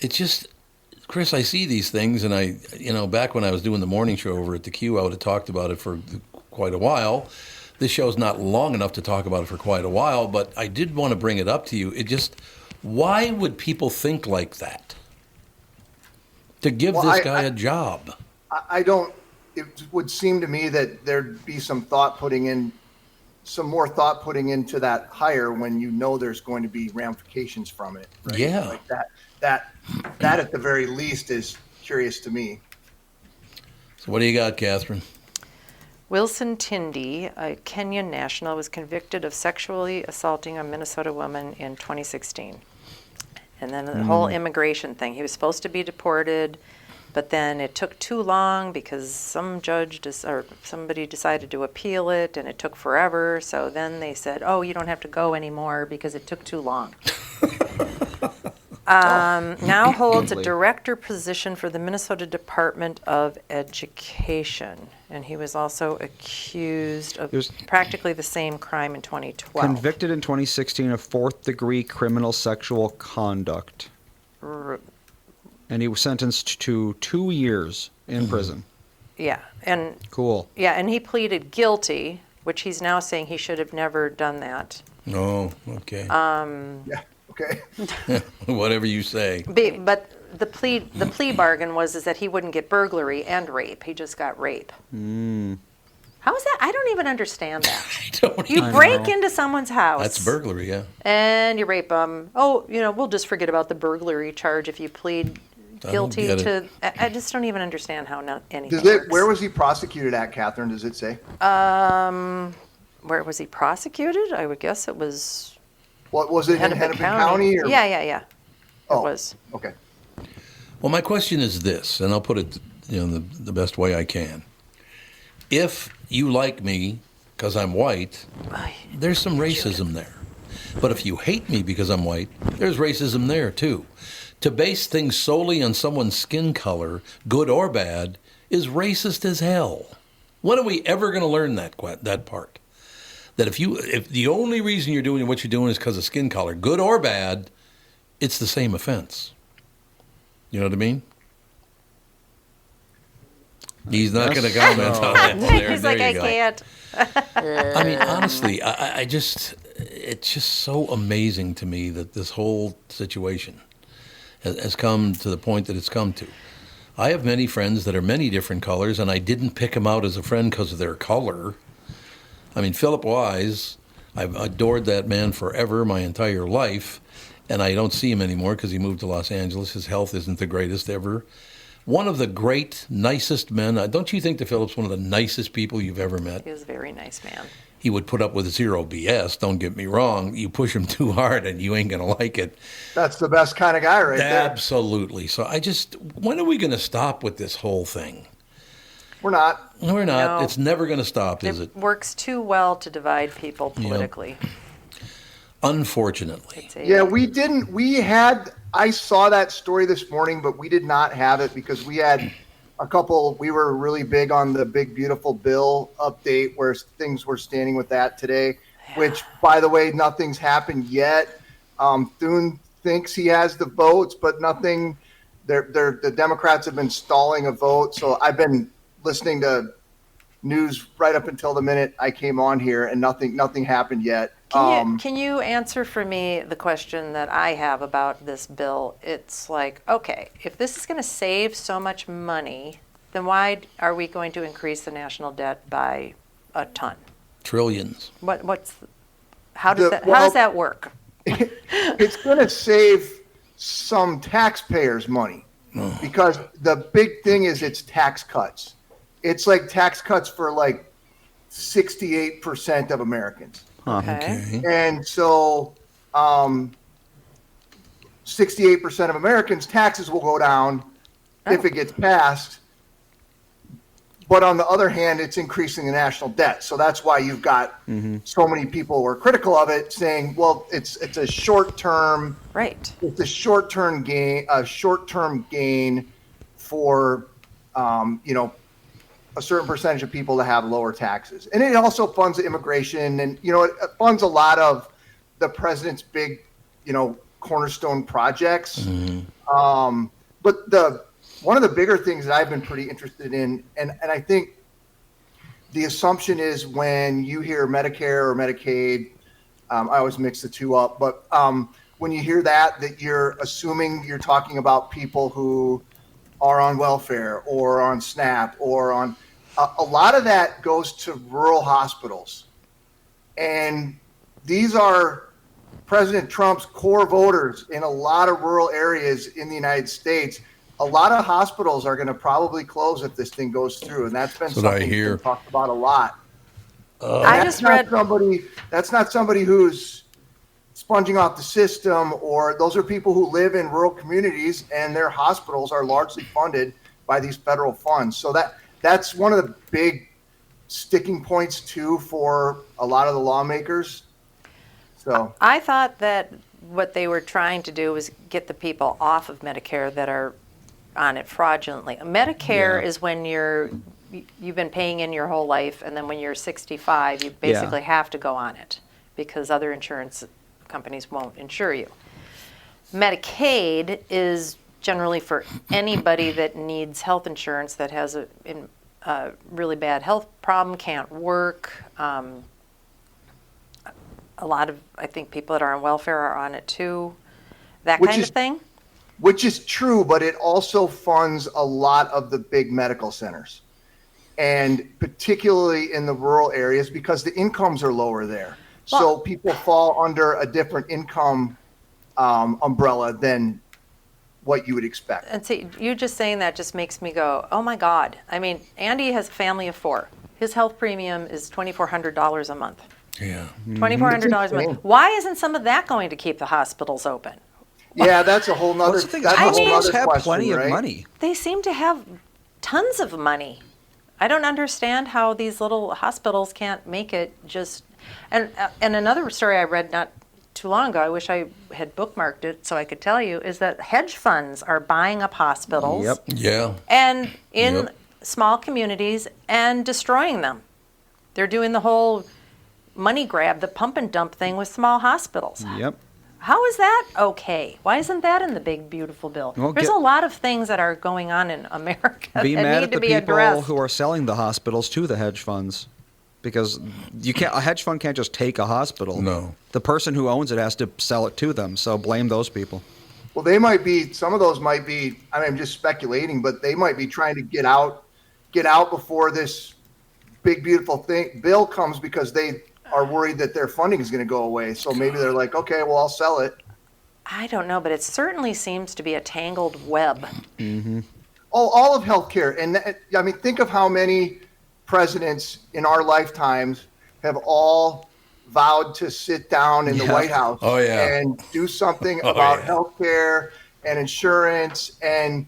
It's just, Chris, I see these things, and back when I was doing the morning show over at the Q, I would have talked about it for quite a while. This show's not long enough to talk about it for quite a while, but I did want to bring it up to you. Why would people think like that? To give Well, this guy a job? I don't. It would seem to me that there'd be some more thought putting into that hire when you know there's going to be ramifications from it. Right? Yeah. Like that at the very least is curious to me. So what do you got, Catherine? Wilson Tindy, a Kenyan national, was convicted of sexually assaulting a Minnesota woman in 2016. And then the whole immigration thing. He was supposed to be deported. But then it took too long because some judge or somebody decided to appeal it, and it took forever. So then they said, "Oh, you don't have to go anymore because it took too long." Now holds a director position for the Minnesota Department of Education, and he was also accused of practically the same crime in 2012. Convicted in 2016 of fourth-degree criminal sexual conduct. And he was sentenced to 2 years in prison. Yeah, and Cool. yeah, and he pleaded guilty, which he's now saying he should have never done that. Oh, okay. Yeah. Okay. Whatever you say. But the plea bargain was is that he wouldn't get burglary and rape. He just got rape. How is that? I don't even understand that. You break into someone's house. That's burglary, yeah. And you rape them. Oh, we'll just forget about the burglary charge if you plead guilty get to. I just don't even understand how anything Does works. where was he prosecuted at, Catherine? Does it say? Where was he prosecuted? I would guess it was What was it in Hennepin County? Or? Yeah. It was. Okay. Well, my question is this, and I'll put it the best way I can. If you like me because I'm white, there's some racism there. But if you hate me because I'm white, there's racism there too. To base things solely on someone's skin color, good or bad, is racist as hell. When are we ever going to learn that part? That if the only reason you're doing what you're doing is because of skin color, good or bad, it's the same offense. You know what I mean? He's not going to comment on that. He's like, I can't. I mean, honestly, I just, it's just so amazing to me that this whole situation has come to the point that it's come to. I have many friends that are many different colors, and I didn't pick them out as a friend because of their color. I mean, Philip Wise, I've adored that man forever, my entire life, and I don't see him anymore because he moved to Los Angeles. His health isn't the greatest ever. One of the great, nicest men. Don't you think that Philip's one of the nicest people you've ever met? He was a very nice man. He would put up with zero BS, don't get me wrong. You push him too hard and you ain't going to like it. That's the best kind of guy right there. Absolutely. So when are we going to stop with this whole thing? We're not. We're not. No. It's never going to stop, is it? It works too well to divide people politically. Unfortunately. Yeah, we didn't. I saw that story this morning, but we did not have it because we had we were really big on the Big Beautiful Bill update where things were standing with that today, which, by the way, nothing's happened yet. Thune thinks he has the votes, but nothing. The Democrats have been stalling a vote. So I've been listening to news right up until the minute I came on here, and nothing happened yet. Can you answer for me the question that I have about this bill? It's like, okay, if this is going to save so much money, then why are we going to increase the national debt by a ton? Trillions. How does that work? It's going to save some taxpayers money because the big thing is it's tax cuts. It's like tax cuts for like 68% of Americans. Okay. And so 68% of Americans' taxes will go down if it gets passed. But on the other hand, it's increasing the national debt. So that's why you've got so many people who are critical of it saying, well, it's a short-term Right. It's a short-term gain for a certain percentage of people to have lower taxes. And it also funds immigration and, it funds a lot of the president's big, cornerstone projects. But one of the bigger things that I've been pretty interested in, and I think the assumption is when you hear Medicare or Medicaid, I always mix the two up, but when you hear that you're assuming you're talking about people who are on welfare or on SNAP or on a lot of that goes to rural hospitals. And these are President Trump's core voters in a lot of rural areas in the United States. A lot of hospitals are going to probably close if this thing goes through. And that's been something that's been talked about a lot. That's not somebody who's sponging off the system, or those are people who live in rural communities and their hospitals are largely funded by these federal funds. So that's one of the big sticking points too for a lot of the lawmakers. So I thought that what they were trying to do was get the people off of Medicare that are on it fraudulently. Medicare is when you've been paying in your whole life, and then when you're 65, you basically have to go on it because other insurance companies won't insure you. Medicaid is generally for anybody that needs health insurance that has a really bad health problem, can't work. A lot of, I think, people that are on welfare are on it too, that kind of thing. Which is true, but it also funds a lot of the big medical centers, and particularly in the rural areas because the incomes are lower there. So people fall under a different income umbrella than what you would expect. And see, you just saying that just makes me go, oh my God. I mean, Andy has a family of 4. His health premium is $2,400 a month. Yeah. $2,400 a month. Why isn't some of that going to keep the hospitals open? Yeah, that's a whole nother. What's the thing? That's a whole Hospitals nother have question, plenty right? of money. They seem to have tons of money. I don't understand how these little hospitals can't make it just. And another story I read not too long ago, I wish I had bookmarked it so I could tell you, is that hedge funds are buying up hospitals. Yep. Yeah. And in small communities and destroying them. They're doing the whole money grab, the pump and dump thing with small hospitals. Yep. How is that okay? Why isn't that in the big, beautiful bill? Well, There's a lot of things that are going on in America Be that mad need at to the be people addressed. who are selling the hospitals to the hedge funds, because a hedge fund can't just take a hospital. No. The person who owns it has to sell it to them. So blame those people. Well, they might be. Some of those might be. I mean, I'm just speculating, but they might be trying to get out before this big, beautiful bill comes because they are worried that their funding is going to go away. So maybe they're like, okay, well, I'll sell it. I don't know, but it certainly seems to be a tangled web. Mm-hmm. Oh, all of healthcare, and I mean, think of how many presidents in our lifetimes have all vowed to sit down in the White House and do something about healthcare and insurance. And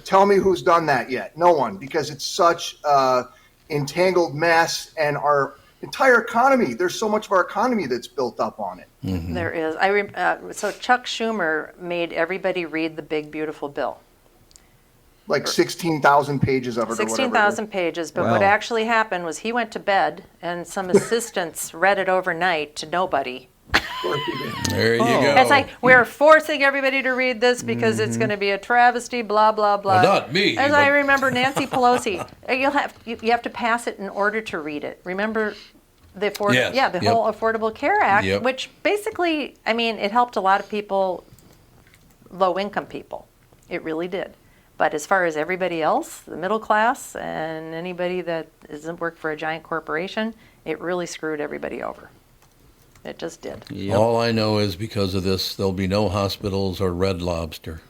tell me who's done that yet? No one, because it's such a entangled mess, and our entire economy. There's so much of our economy that's built up on it. Mm-hmm. There is. So Chuck Schumer made everybody read the big, beautiful bill. Like 16,000 pages of it. 16,000 pages, but what actually happened was he went to bed and some assistants read it overnight to nobody. There you go. It's like, we're forcing everybody to read this because it's going to be a travesty, blah, blah, blah. Well, not me. As I remember Nancy Pelosi, you have to pass it in order to read it. Remember the whole Affordable Care Act, which basically, I mean, it helped a lot of people, low-income people. It really did. But as far as everybody else, the middle class and anybody that doesn't work for a giant corporation, it really screwed everybody over. It just did. Yep. All I know is because of this, there'll be no hospitals or Red Lobster.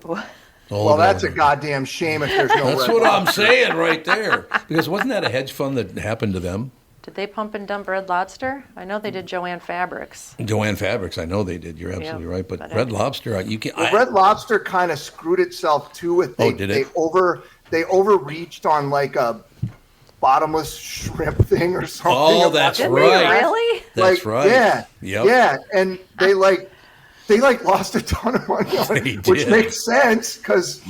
Well, that's a goddamn shame if there's no That's Red what Lobster. I'm saying right there. Because wasn't that a hedge fund that happened to them? Did they pump and dump Red Lobster? I know they did Joanne Fabrics. Joanne Fabrics, I know they did. You're absolutely right. But Red Lobster, you can't. Well, Red Lobster kind of screwed itself too with they overreached on like a bottomless shrimp thing or something. Oh, that's right. Really? That's right. Yeah. Yep. Yeah, and they lost a ton of money on it, which makes sense because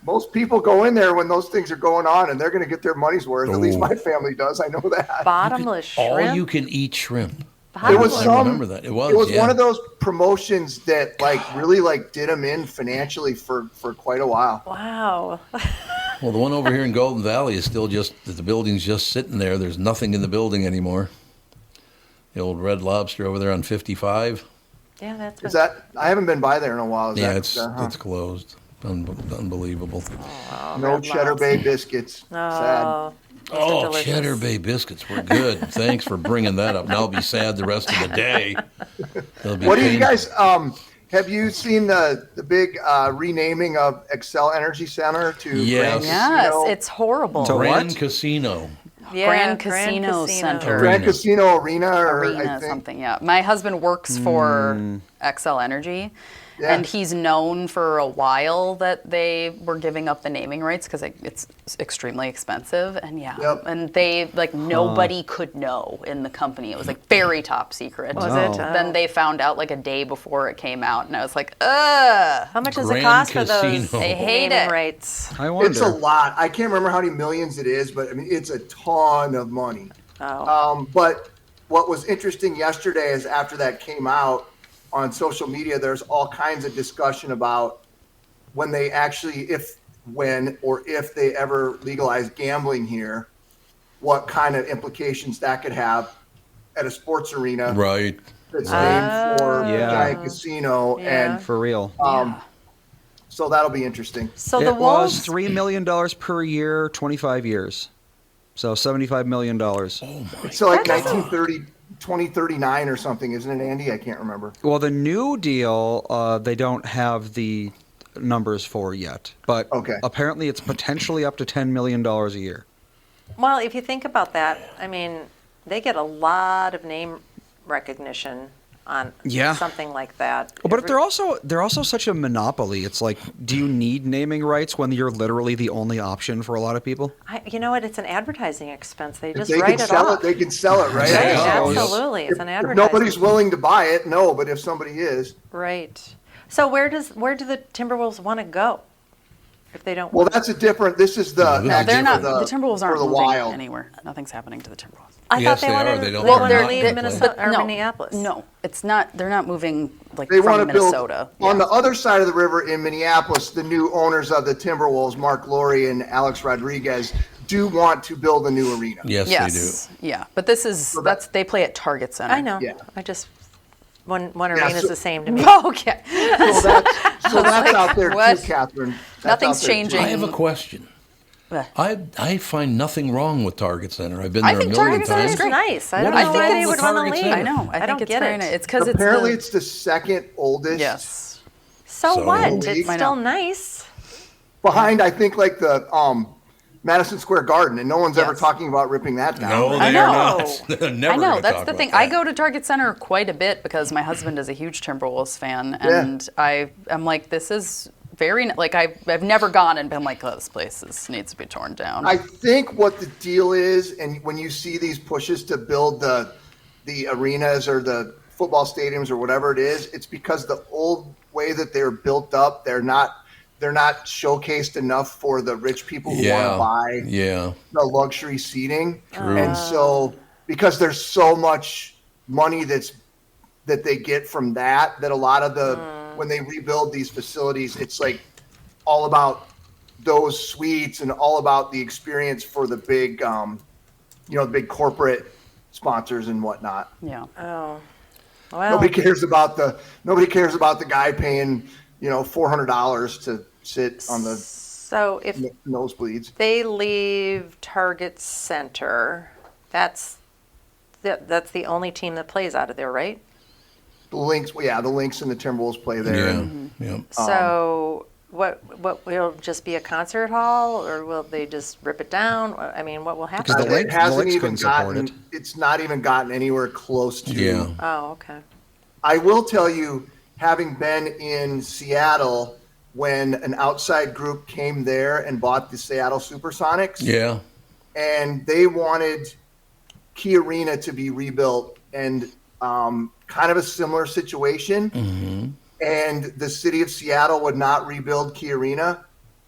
most people go in there when those things are going on, and they're going to get their money's worth. At least my family does. I know that. Bottomless shrimp. All you can eat shrimp. There was I remember that. It was one of those promotions that really did them in financially for quite a while. Wow. Well, the one over here in Golden Valley is still the building's just sitting there. There's nothing in the building anymore. The old Red Lobster over there on 55. Yeah, that's. Is that? I haven't been by there in a while. It's closed. Unbelievable. Oh, no Cheddar Bay biscuits. Sad. Oh, Cheddar Bay biscuits were good. Thanks for bringing that up. Now I'll be sad the rest of the day. What do you guys? Have you seen the big renaming of Excel Energy Center to Grand Casino? It's horrible. Grand Casino. Yeah, Grand Casino Center. Grand Casino Arena, Arena I think. something, yeah. My husband works for XL Energy, Yeah. And he's known for a while that they were giving up the naming rights because it's extremely expensive. And Yep. and they, like, nobody could know in the company. It was like very top secret. Was it? Then they found out like a day before it came out, and I was like, ugh. How much does it Grand cost for those Casino. I hate naming it. rights? I wonder. It's a lot. I can't remember how many millions it is, but I mean, it's a ton of money. Oh. But what was interesting yesterday is after that came out on social media, there's all kinds of discussion about when they actually, if they ever legalize gambling here, what kind of implications that could have at a sports arena Right. that's named for Yeah. Giant Casino. Yeah. For real. So that'll be interesting. So it the was Wolves. $3 million per year, 25 years. So $75 million. It's like 2039 or something, isn't it, Andy? I can't remember. Well, the new deal, they don't have the numbers for yet. But Okay. apparently it's potentially up to $10 million a year. Well, if you think about that, I mean, they get a lot of name recognition on Yeah. something like that. But they're also such a monopoly. It's like, do you need naming rights when you're literally the only option for a lot of people? You know what? It's an advertising expense. They If just they write can it sell off. it, they can sell it, right? Right, Yeah. absolutely. It's an If advertising. nobody's willing to buy it, no. But if somebody is, Right. So where do the Timberwolves want to go if they don't? well, that's a different. This is the No, actually They're not. for The Timberwolves aren't for the moving Wild. anywhere. Nothing's happening to the Timberwolves. I Yes, thought they they are. wanted They to don't- they Well, wanted to they're- leave they- Minnesota or no, Minneapolis. No, it's not. They're not moving like They from want to build Minnesota. on the other side of the river in Minneapolis. The new owners of the Timberwolves, Mark Laurie and Alex Rodriguez, do want to build a new arena. Yes, Yes. Yeah, but this is they play at Target Center. I know. Yeah. I just one arena's so- the same to me. Okay. So that's out there what? too, Catherine. That's Nothing's out there, too. changing. I have a question. What? I find nothing wrong with Target Center. I've been I there a think million Target Center is times. It's great. nice. I What don't is know wrong why they with would want to Target leave. Center? I know. I think don't it's get very it. nice. It's because Apparently, it's it's the second oldest. yes. So, So- what? League? It's I still know. nice. Behind, I think, like the Madison Square Garden, and no one's ever Yes. talking about ripping that down. No, I they are know. not. They're never I know. gonna That's talk the about thing. that. I go to Target Center quite a bit because my husband is a huge Timberwolves fan, and I'm like, this is very like I've never gone and been like, oh, this place needs to be torn down. I think what the deal is, and when you see these pushes to build the arenas or the football stadiums or whatever it is, it's because the old way that they're built up, they're not showcased enough for the rich people who want to buy the luxury seating. True. And so because there's so much money that they get from that a lot of the when they rebuild these facilities, it's like all about those suites and all about the experience for the big the big corporate sponsors and whatnot. yeah. Oh, well. Nobody cares about the guy paying $400 to sit on the So if nosebleeds. they leave Target Center, that's the only team that plays out of there, right? The Lynx and the Timberwolves play there. Yeah. And Yeah. So what will it just be a concert hall, or will they just rip it down? I mean, what will happen? Because the it Lynx hasn't even couldn't support gotten. it. It's not even gotten anywhere close to. Yeah. Oh, okay. I will tell you, having been in Seattle when an outside group came there and bought the Seattle Supersonics, Yeah. and they wanted Key Arena to be rebuilt, and kind of a similar situation. Mm-hmm. And the city of Seattle would not rebuild Key Arena.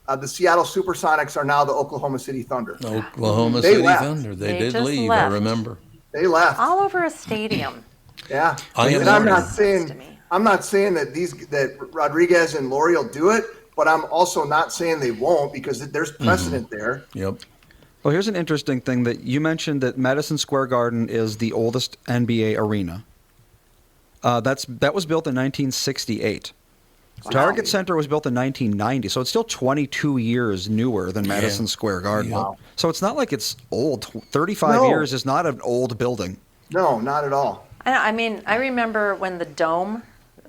The Seattle Supersonics are now the Oklahoma City Thunder. Oklahoma They City left. Thunder. They They did just leave. I left. remember. They left. All over a stadium. Yeah, I am and I'm not wondering- saying to me. that Rodriguez and Laurie will do it, but I'm also not saying they won't because there's precedent there. Yep. Well, here's an interesting thing that you mentioned that Madison Square Garden is the oldest NBA arena. That was built in 1968. Target Center was built in 1990, so it's still 22 years newer than Madison Square Garden. Wow. So it's not like it's old. 35 No. years is not an old building. No, not at all. I mean, I remember when the Dome,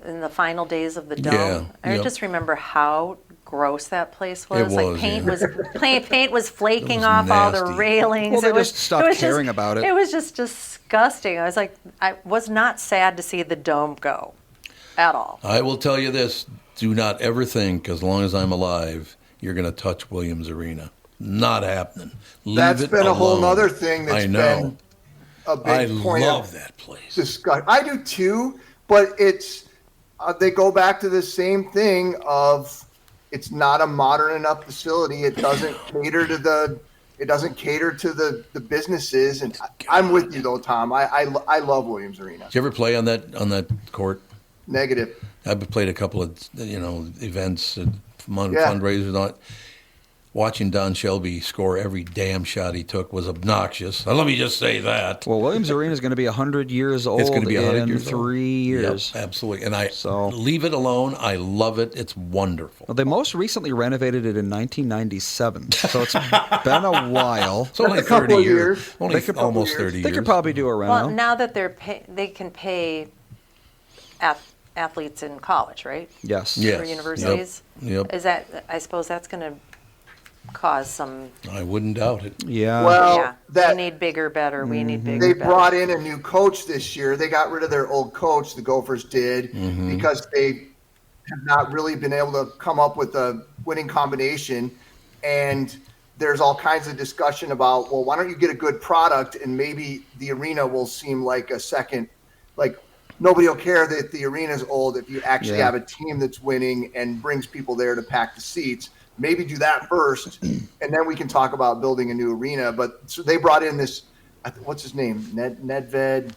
in the final days of the Dome, Yeah, I yep. just remember how gross that place was. It Like was, paint yeah. was paint was flaking was off all the nasty. railings. Well, they It was- just stopped it was caring about it. It was just disgusting. I was like, I was not sad to see the Dome go. at all. I will tell you this: do not ever think, as long as I'm alive, you're going to touch Williams Arena. Not happening. Leave That's it been a whole alone. nother thing that's I know. been a big I point love of that place. discussion. I do too, but it's they go back to the same thing of it's not a modern enough facility. It doesn't cater to the businesses. And I'm with you though, Tom. I love Williams Arena. Did you ever play on that court? Negative. I've played a couple of events and Yeah. fundraisers on it. Watching Don Shelby score every damn shot he took was obnoxious. Now, let me just say that. Well, Williams Arena is going to be 100 years old It's going to be 100 in years old. 3 years. Yep, absolutely. And So- leave it alone. I love it. It's wonderful. Well, they most recently renovated it in 1997, so it's been a while. It's only That's a couple 30 of years. years. Only That's a couple almost years. 30 They years. could probably do a reno. Well, now that they can pay athletes in college, right? Yes. Yes. For universities. Yep. Is that? I suppose that's going to cause some. I wouldn't doubt it. Yeah. Well, Yeah. that We need bigger, better. We need bigger, they better. brought in a new coach this year. They got rid of their old coach, the Gophers did, because they have not really been able to come up with a winning combination. And there's all kinds of discussion about, well, why don't you get a good product and maybe the arena will seem like a second, like nobody will care that the arena's old if you actually Yeah. have a team that's winning and brings people there to pack the seats. Maybe do that first, and then we can talk about building a new arena. But so they brought in this, what's his name? Nedved.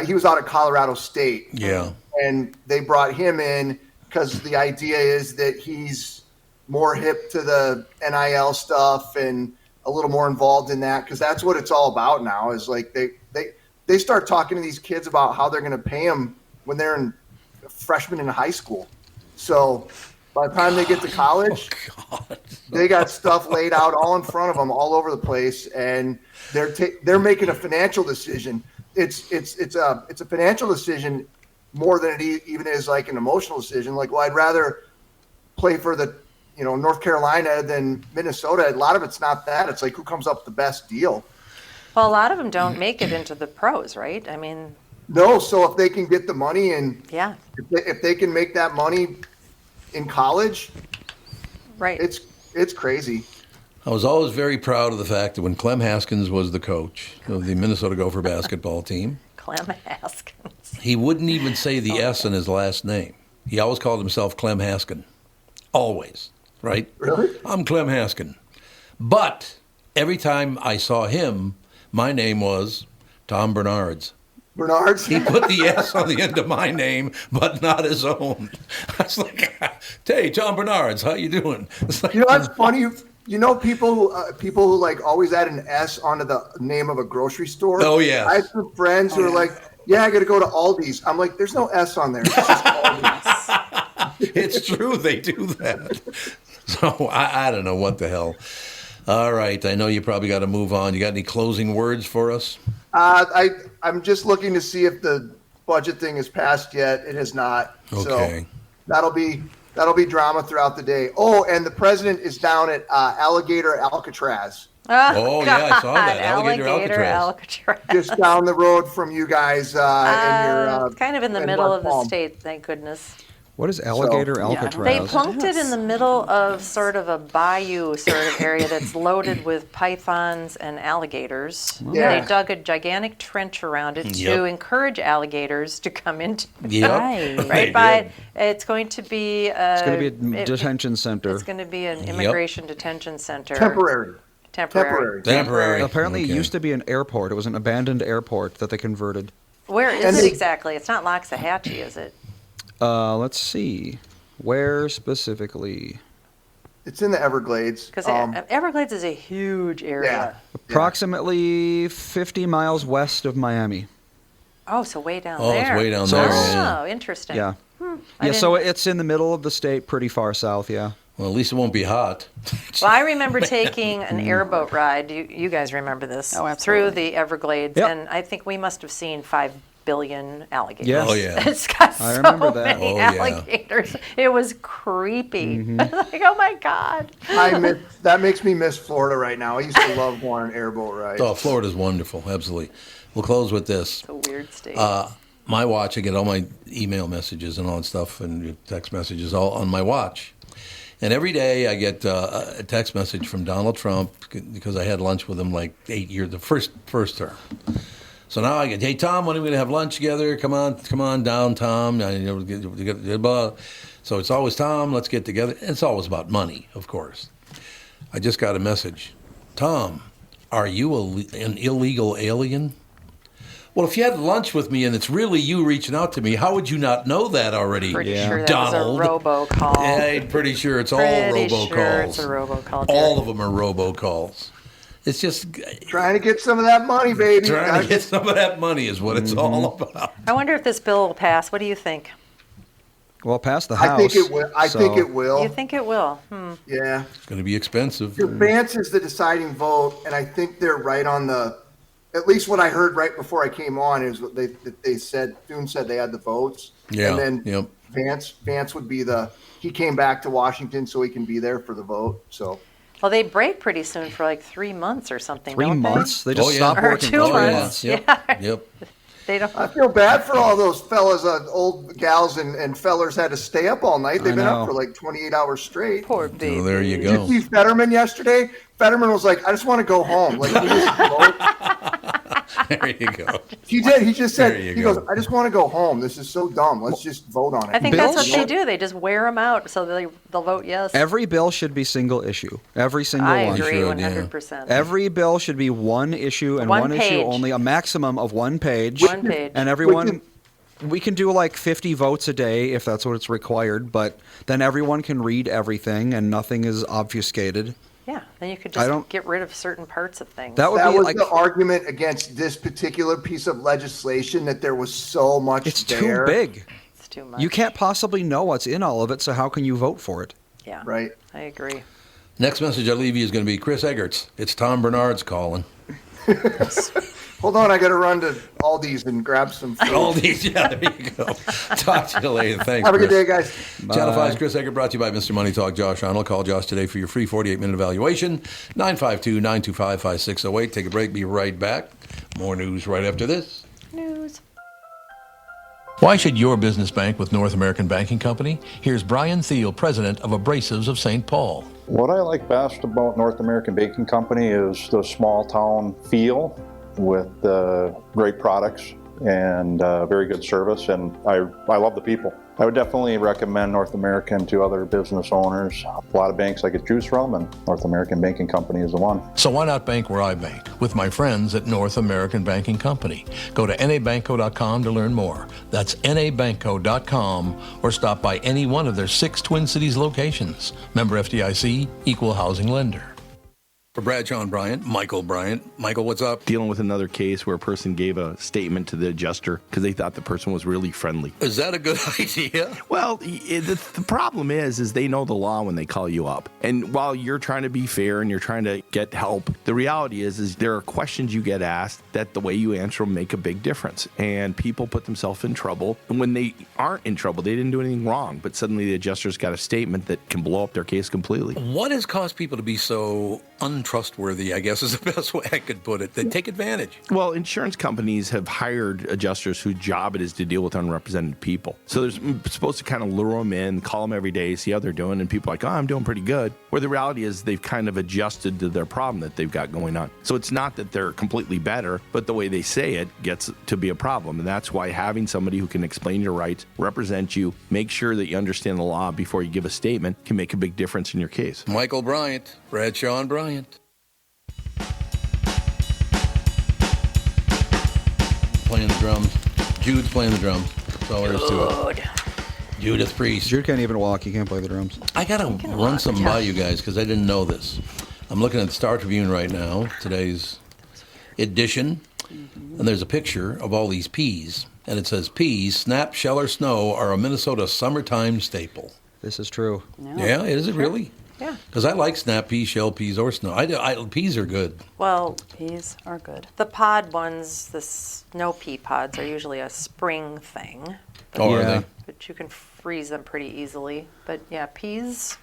He was out of Colorado State. Yeah. And they brought him in because the idea is that he's more hip to the NIL stuff and a little more involved in that, because that's what it's all about now is like they start talking to these kids about how they're going to pay them when they're freshmen in high school. So by the time they get to college, they got stuff laid out all in front of them all over the place, and they're making a financial decision. It's a financial decision more than it even is like an emotional decision. Like, well, I'd rather play for the North Carolina than Minnesota. A lot of it's not that. It's like who comes up with the best deal. Well, a lot of them don't make it into the pros, right? I mean, No, so if they can get the money and yeah, if they can make that money in college, right. it's crazy. I was always very proud of the fact that when Clem Haskins was the coach of the Minnesota Gopher basketball team, Clem Haskins. he wouldn't even say the S in his last name. He always called himself Clem Haskin. Always, right? Really? I'm Clem Haskin. But every time I saw him, my name was Tom Bernards. Bernard's. He put the S on the end of my name, but not his own. I was like, hey, Tom Bernards, how you doing? It's like, That's funny. People who like always add an S onto the name of a grocery store. Oh, yes. I have some friends who are like, yeah, I got to go to Aldi's. I'm like, there's no S on there. It's just Aldi's. it's true, they do that. So I don't know what the hell. All right, I know you probably got to move on. You got any closing words for us? I'm just looking to see if the budget thing is passed yet. It has not. Okay. So that'll be drama throughout the day. Oh, and the president is down at Alligator Alcatraz, Oh, yeah, I saw that. Alligator Alcatraz. just down the road from you guys in your. Kind of in the in middle West of the Palm. state, thank goodness. What is Alligator I don't know. Alcatraz? They plunked it in the middle of sort of a bayou sort of area that's loaded with pythons and alligators. Yeah. They dug a gigantic trench around it Yep. to encourage alligators to come into Yep. Right. They But did. it's going to be It's going to be a detention center. It's going to be an immigration detention center. Temporary. Temporary. Temporary. Apparently, Okay. it used to be an airport. It was an abandoned airport that they converted. Where is And it they- exactly? It's not Loxahatchee, is it? Let's see. Where specifically? It's in the Everglades. Because Everglades is a huge area. Yeah. Approximately 50 miles west of Miami. Oh, so way down Oh, there. it's way down So there. it's- Yeah. Oh, interesting. Yeah. I Yeah, so didn't- it's in the middle of the state, pretty far south, yeah. Well, at least it won't be hot. Well, I remember taking an airboat ride. You guys remember this? Oh, Through absolutely. the Everglades, Yep. and I think we must have seen 5 billion alligators. Yes. Oh, yeah. It's got I so remember that. many Oh, yeah. alligators. It was creepy. Like, oh my God. That makes me miss Florida right now. I used to love going on airboat rides. Oh, Florida's wonderful. Absolutely. We'll close with this. It's a weird state. my watch, I get all my email messages and all that stuff and text messages all on my watch. And every day I get a text message from Donald Trump because I had lunch with him like 8 years, the first term. So now I get, hey, Tom, when are we going to have lunch together? Come on down, Tom. So it's always, Tom, let's get together. And it's always about money, of course. I just got a message. Tom, are you an illegal alien? Well, if you had lunch with me and it's really you reaching out to me, how would you not know that already, Pretty sure that Donald? was a robocall. I'm pretty sure it's all Pretty robocalls. sure it's a robocall. All of them are robocalls. It's just Trying to get some of that money, baby. trying to get some of that money is what it's all about. I wonder if this bill will pass. What do you think? Well, past the House. I think it will. I think it will. You think it will? Yeah. It's going to be expensive. Vance is the deciding vote, and I think they're right on the. At least what I heard right before I came on is what they said. Thune said they had the votes. Yeah. And then Vance would be he came back to Washington so he can be there for the vote. So. Well, they break pretty soon for like 3 months or something. 3 don't months? They just Oh, yeah. stopped Or working 2 for 3 months. months. Yep. Yeah. Yep. They don't. I feel bad for all those fellas, old gals and fellers had to stay up all night. They've been know. up for like 28 hours straight. Poor baby. Oh, there you Did go. you see Fetterman yesterday? Fetterman was like, I just want to go home. Like, we just vote. There you go. He did. He just said, There you he go. goes, I just want to go home. This is so dumb. Let's just vote on it. I think that's what Bill they do. They just wear them out so they'll vote yes. Every bill should be single issue. Every single I one. agree should, yeah. 100%. Every bill should be one issue and One one issue page. only, a maximum of 1 page. One page. And everyone, we can do like 50 votes a day if that's what it's required, but then everyone can read everything and nothing is obfuscated. Yeah, then you could I just don't- get rid of certain parts of things. That would That be was like, the argument against this particular piece of legislation, that there was so much it's there. too big. It's too much. You can't possibly know what's in all of it, so how can you vote for it? Yeah, Right. I agree. Next message I leave you is going to be Chris Eggerts. It's Tom Bernard's calling. Hold on, I got to run to Aldi's and grab some food. All these, yeah, there you go. Talk to you later. Thanks, Have a good Chris. day, guys. Channel 5's Chris Eggert, brought to you by Mr. Money Talk, Josh Arnold. Call Josh today for your free 48-minute evaluation, 952-925-5608. Take a break, be right back. More news right after this. News. Why should your business bank with North American Banking Company? Here's Brian Thiel, president of Abrasives of St. Paul. What I like best about North American Banking Company is the small town feel with great products and very good service, and I love the people. I would definitely recommend North American to other business owners. A lot of banks I could choose from, and North American Banking Company is the one. So why not bank where I bank? With my friends at North American Banking Company. Go to nabanco.com to learn more. That's nabanco.com, or stop by any one of their 6 Twin Cities locations. Member FDIC, equal housing lender. For Bradshaw and Bryant, Michael Bryant. Michael, what's up? Dealing with another case where a person gave a statement to the adjuster because they thought the person was really friendly. Is that a good idea? Well, the problem is they know the law when they call you up. And while you're trying to be fair and you're trying to get help, the reality is there are questions you get asked that the way you answer them make a big difference. And people put themselves in trouble. And when they aren't in trouble, they didn't do anything wrong. But suddenly the adjuster's got a statement that can blow up their case completely. What has caused people to be so untrustworthy, I guess is the best way I could put it? They take advantage. Well, insurance companies have hired adjusters whose job it is to deal with unrepresented people. So they're supposed to kind of lure them in, call them every day, see how they're doing, and people are like, oh, I'm doing pretty good. Where the reality is they've kind of adjusted to their problem that they've got going on. So it's not that they're completely better, but the way they say it gets to be a problem. And that's why having somebody who can explain your rights, represent you, make sure that you understand the law before you give a statement can make a big difference in your case. Michael Bryant, Bradshaw and Bryant. Playing the drums. Jude's playing the drums. That's all there is to it. Judith Priest. Jude can't even walk. He can't play the drums. I got to run something by you guys because I didn't know this. I'm looking at the Star Tribune right now, today's edition, and there's a picture of all these peas. And it says, peas, snap, shell, or snow are a Minnesota summertime staple. This is true. Yeah, is it really? Yeah. Because I like snap peas, shell peas, or snow. Peas are good. Well, Peas are good. the pod ones, the snow pea pods, are usually a spring thing. Oh, are Yeah. they? But you can freeze them pretty easily. But yeah, peas,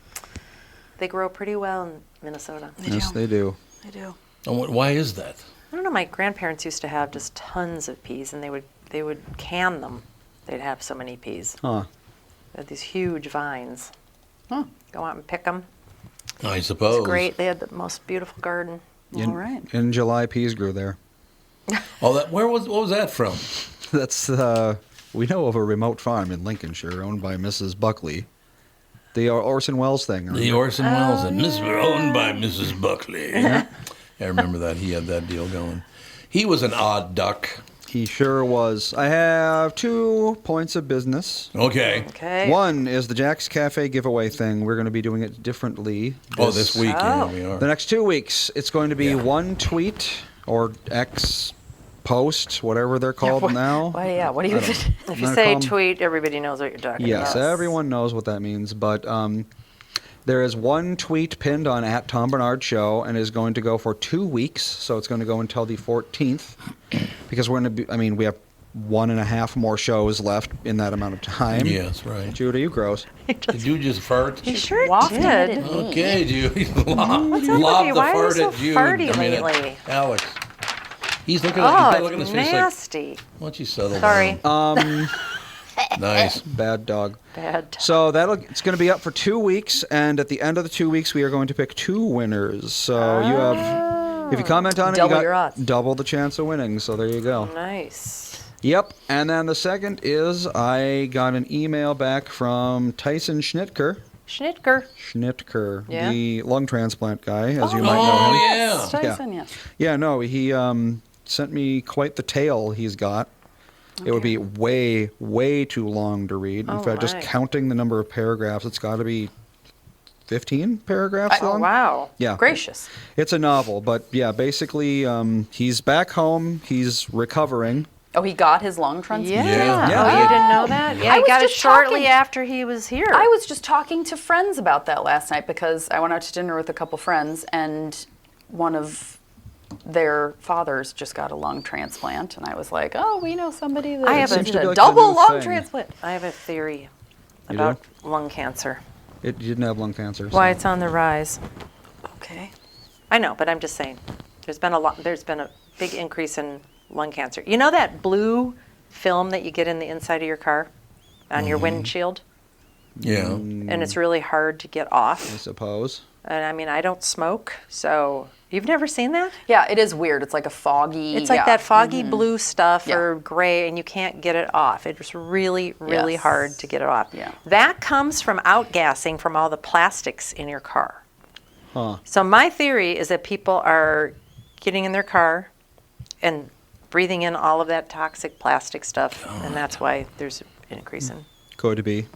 they grow pretty well in Minnesota. Yes, they do. I do. And why is that? I don't know. My grandparents used to have just tons of peas, and they they would can them. They'd have so many peas. Huh. They had these huge vines. Huh. Go out and pick them. I suppose. It's great. They had the most beautiful garden. In, All right. In July, peas grew there. Oh, what was that from? That's we know of a remote farm in Lincolnshire owned by Mrs. Buckley. The Orson Welles thing. The Orson Welles and Miss owned by Mrs. Buckley. I remember that. He had that deal going. He was an odd duck. He sure was. I have 2 points of business. Okay. Okay. One is the Jack's Cafe giveaway thing. We're going to be doing it differently. This week, Oh. here we are. The next 2 weeks, it's going to be Yeah. one tweet or X post, whatever they're called now. Well, yeah. What do you? If you Not say called- tweet, everybody knows what you're talking Yes, about. everyone knows what that means. But there is one tweet pinned on @TomBernard Show, and is going to go for 2 weeks. So it's going to go until the 14th, because we're going to be. I mean, we have 1.5 more shows left in that amount of time. Yes, right. Judah, you gross. Did you just fart? You sure wafted did. it. Okay, Judy. What's up Lob with you? the Why are you fart so at Jude. farty I mean, lately? Alex. He's looking at Oh, he's looking at it's his face like, nasty. why don't you settle Sorry. down? Nice. Bad dog. Bad. So it's going to be up for 2 weeks, and at the end of the 2 weeks, we are going to pick 2 winners. So you have, if you comment on it, Double you got your odds. double the chance of winning. So there you go. Nice. Yep. And then the second is I got an email back from Tyson Schnitker, Yeah. the lung transplant guy, as you might know Oh, him. yeah. Tyson, yes. Yeah, no, he sent me quite the tale he's got. It would be way, way too long to read. In Oh, fact, just my. counting the number of paragraphs, it's got to be 15 paragraphs Oh, long. wow. Yeah. Gracious. It's a novel, but yeah, basically, he's back home. He's recovering. Oh, he got his lung transplant. Yeah. Yeah. Oh, you didn't know that? Yeah, I he was got it just shortly talking- after he was here. I was just talking to friends about that last night because I went out to dinner with a couple friends, and one of their fathers just got a lung transplant, and I was like, "Oh, we know somebody that I have did seems to be a like the double new lung thing. transplant." I have a theory You about lung cancer. You didn't have lung cancer. so- Why it's on the rise. Okay. I know, but I'm just saying. There's been a big increase in lung cancer. You know that blue film that you get in the inside of your car on your windshield? Yeah. And it's really hard to get off. I suppose. And I mean, I don't smoke, so you've never seen that? Yeah, it is weird. It's like a foggy. It's like that foggy blue stuff Yeah. or gray, and you can't get it off. It's really, really Yes. hard to get it off. Yeah. That comes from outgassing from all the plastics in your car. Huh. So my theory is that people are getting in their car and breathing in all of that toxic plastic stuff, and that's why there's an increase in. Could be.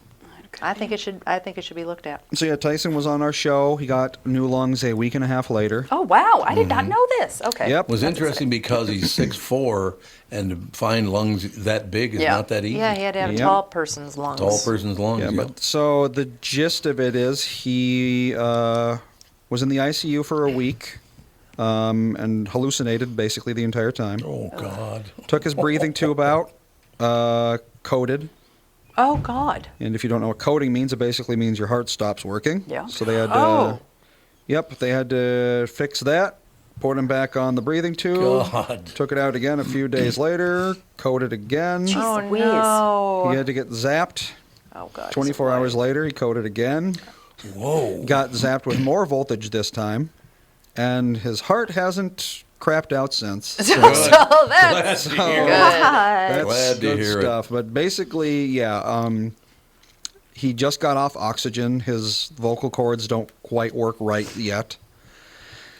I think it should be looked at. So yeah, Tyson was on our show. He got new lungs a week and a half later. Oh wow! I did not know this. Okay. Yep. It was interesting because he's 6'4", and to find lungs that big is Yeah. not that easy. Yeah, he had to have Yep. a tall person's lungs. Tall person's lungs. Yeah, Yeah, but so the gist of it is he was in the ICU for a week and hallucinated basically the entire time. Oh God. Took his breathing tube out, coded. Oh God. And if you don't know what coding means, it basically means your heart stops working. Yeah. So they had Oh. they had to fix that, put him back on the breathing tube. God. Took it out again a few days later, coded again. Oh Louise. no. He had to get zapped. Oh God. 24 hours later, he coded again. Whoa. Got zapped with more voltage this time. And his heart hasn't crapped out since. So Good. Glad to hear it. that's Glad to good hear it. stuff. But basically, yeah, he just got off oxygen. His vocal cords don't quite work right yet.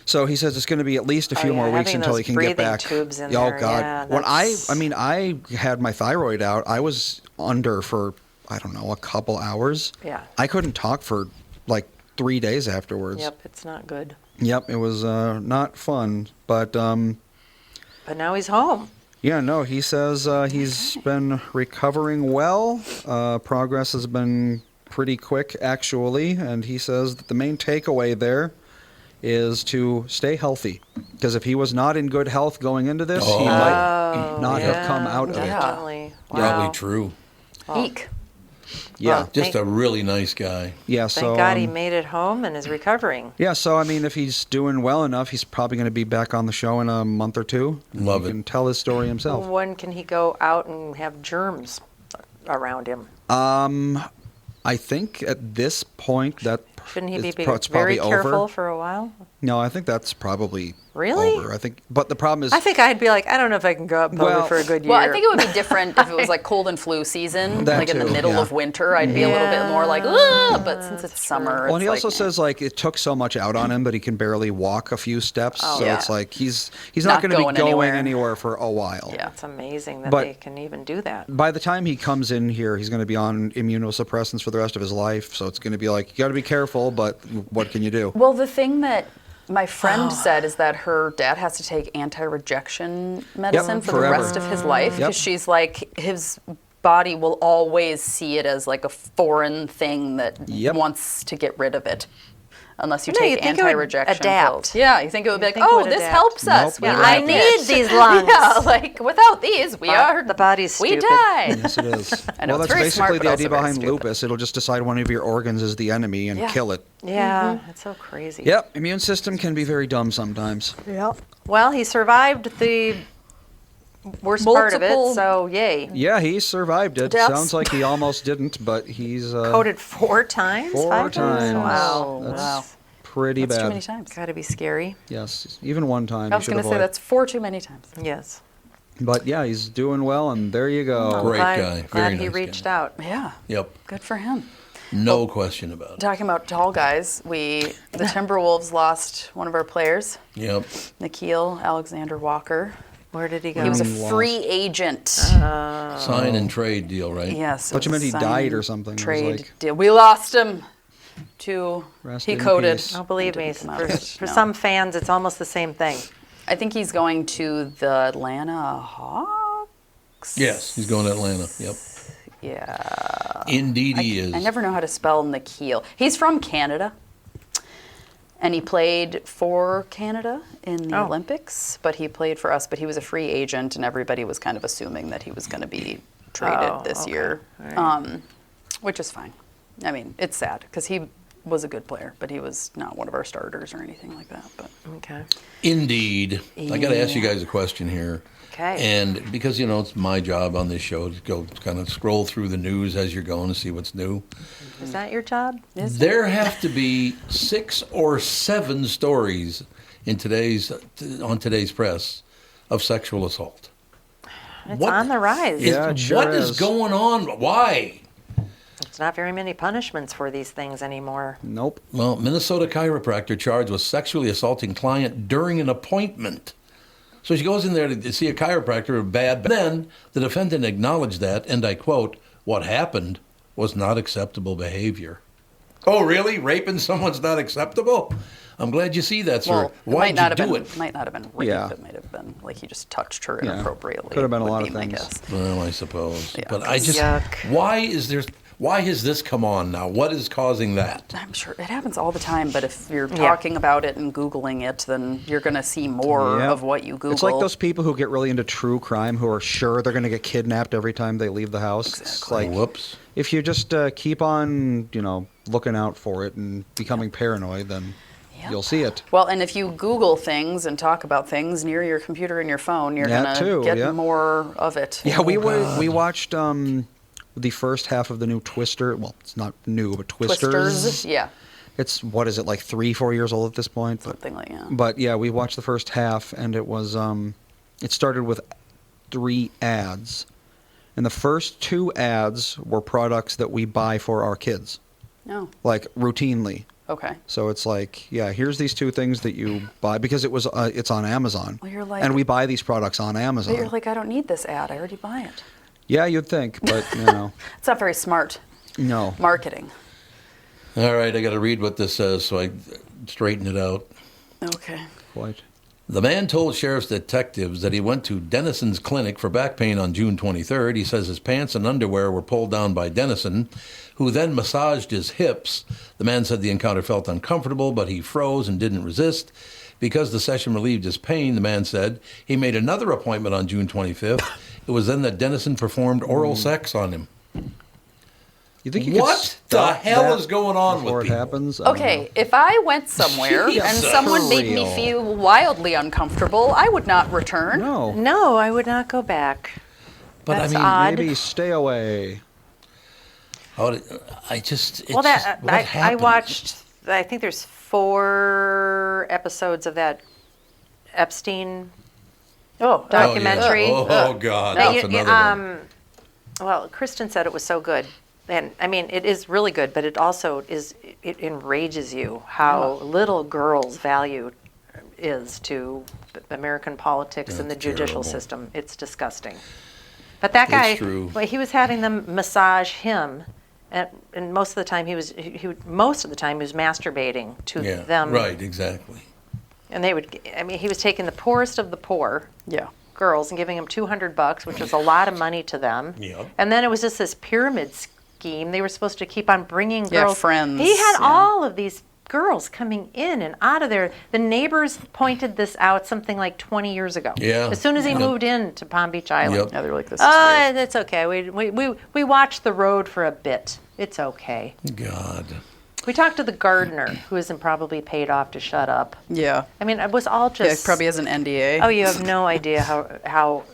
So he says it's going to be at least a few more weeks having until he those can get breathing back. tubes in Oh there, God! yeah, When that's- I had my thyroid out. I was under for I don't know a couple hours. Yeah. I couldn't talk for like 3 days afterwards. Yep, it's not good. Yep, it was not fun, but But now he's home. yeah, no, he says he's been recovering well. Progress has been pretty quick, actually, and he says that the main takeaway there is to stay healthy, because if he was not in good health going into this, he might not have come out of it. Definitely. Probably Wow. true. Eek. Yeah. Well, Just thank, a really nice guy. Yeah, thank so God he made it home and is recovering. yeah, so I mean, if he's doing well enough, he's probably going to be back on the show in a month or two. Love he it. can tell his story himself. When can he go out and have germs around him? I think at this point that Shouldn't he be it's very probably careful over. for a while? No, I think that's probably Really? over. I think, but the problem is, I think I'd be like, I don't know if I can go out in public Well- for a good year. Well, I think it would be different if it was like cold and flu season, That like in the too, middle yeah. of winter. I'd be a little bit more like, ugh, but since it's summer, well, and he it's also like, says like it took so much out on him, but he can barely walk a few steps. So yeah. it's like he's Not not going to be going going anywhere. anywhere for a while. Yeah. It's amazing that But- they can even do that. By the time he comes in here, he's going to be on immunosuppressants for the rest of his life. So it's going to be like, you got to be careful, but what can you do? Well, the thing that my friend said is that her dad has to take anti-rejection medicine for the forever. rest of his life Yep. because she's like his body will always see it as like a foreign thing that Yep. wants to get rid of it. Unless you No, take you'd think it would anti-rejection adapt. pills. Yeah, you think it would be You'd like, think it oh, would this adapt. helps us. Nope, We it like I adapts. need it. these lungs. Yeah, like without these, we are the body's we stupid. die. Yes, it is. I know, Well, it's that's very smart, basically but the also idea very behind stupid. lupus. It'll just decide one of your organs is the enemy and Yeah. kill it. Yeah, it's so crazy. Yep, immune system can be very dumb sometimes. Yep. Well, he survived the worst part of it, Multiple- so yay. Yeah, he survived it. Deaths. Sounds like he almost didn't, but he's Coded 4 times? 4 5 times. Wow. That's Wow. pretty That's bad. too many times. Got to be scary. Yes, even one time. I you was should going to say avoid. that's 4 too many times. Yes. But yeah, he's doing well, and there you go. Great glad, guy. Glad Very he nice reached guy. out. Yeah, Yep. good for him. No question about it. Talking about tall guys, the Timberwolves lost one of our players, Yep. Nikhil Alexander Walker. Where did he go? He was a Lost. free agent. Sign and trade deal, right? Yes. Thought you it meant was he a died sign or something. It was Trade like- deal. We lost him to Rest he in coded. peace. Oh, believe me, Didn't come out for, of it, for no. some fans, it's almost the same thing. I think he's going to the Atlanta Hawks. Yes, he's going to Atlanta. Yep. Yeah. Indeed he is. I never know how to spell Nikhil. He's from Canada. And he played for Canada in the Oh. Olympics, but he played for us. But he was a free agent, and everybody was kind of assuming that he was going to be traded Oh, this okay. year, All right. which is fine. I mean, it's sad because he was a good player, but he was not one of our starters or anything like that. But Okay. Indeed. I got to ask you guys a question here. Okay. And because, it's my job on this show to go kind of scroll through the news as you're going to see what's new. Is that your job? There have to be 6 or 7 stories on today's press of sexual assault. It's What- on the rise. Yeah, it sure What is is. going on? Why? There's not very many punishments for these things anymore. Nope. Well, Minnesota chiropractor charged with sexually assaulting client during an appointment. So she goes in there to see a chiropractor, bad. Then the defendant acknowledged that, and I quote, "What happened was not acceptable behavior." Oh, really? Raping someone's not acceptable? I'm glad you see that, sir. well, Why'd you do been, it? Might not have been rape. Yeah. It might have been like he just touched her Yeah. inappropriately. Could have been a would lot be of my things. guess. Well, I suppose. Yeah. But I just, Yuck. why has this come on now? What is causing that? I'm sure it happens all the time, but if you're talking about it and Googling it, then you're going to see more Yeah. of what you Google. It's like those people who get really into true crime who are sure they're going to get kidnapped every time they leave the house. It's like, Whoops. if you just keep on, looking out for it and becoming paranoid, then Yep. you'll see it. Well, and if you Google things and talk about things near your computer and your phone, you're That going too, to get yeah. more of it. Yeah, we watched the first half of the new Twister. Well, it's not new, but Twisters. Yeah. It's what is it, like 3-4 years old at this point? Something like that. But yeah, we watched the first half, and it was it started with 3 ads, and the first 2 ads were products that we buy for our kids, No. like routinely. Okay. So it's like, yeah, here's these 2 things that you buy because it's on Amazon, Well, you're like- and we buy these products on Amazon. But you're like, I don't need this ad. I already buy it. Yeah, you'd think, but It's not very smart no. marketing. All right, I got to read what this says so I straighten it out. Okay. Quite. The man told sheriff's detectives that he went to Dennison's clinic for back pain on June 23rd. He says his pants and underwear were pulled down by Dennison, who then massaged his hips. The man said the encounter felt uncomfortable, but he froze and didn't resist. Because the session relieved his pain, the man said, he made another appointment on June 25th. It was then that Dennison performed oral sex on him. You think you could What the stop hell that is going on before with it people? happens? I don't Okay, if I went somewhere and Jesus. someone made me Real. feel wildly uncomfortable, I would not return. know. No. No, I would not go back. But That's I mean, odd. Maybe stay away. how did, I just, it's Well, just, what I happened? watched. I think there's 4 episodes of that Epstein Oh, documentary. Oh, God, That that's you- another one. Well, Kristen said it was so good. And I mean, it is really good, but it also is, it enrages you how little girls' value is to American politics and the That's judicial terrible. system. It's disgusting. But that guy, true. well, he was having them massage him, and most of the time he was masturbating to Yeah, them. right, exactly. And they would, I mean, he was taking the poorest of the poor yeah. girls and giving them $200, which was a lot of money to them. Yep. And then it was just this pyramid scheme. They were supposed to keep on bringing Yeah, girls. friends, He had yeah. all of these girls coming in and out of there. The neighbors pointed this out something like 20 years ago. Yeah. As soon as he Yep. moved in to Palm Beach Island. Yep. Yeah, they were like, this is weird. That's okay. We watched the road for a bit. It's okay. God. We talked to the gardener, who isn't probably paid off to shut up. Yeah. I mean, it was all Yeah, just. it probably has an NDA. Oh, you have no idea how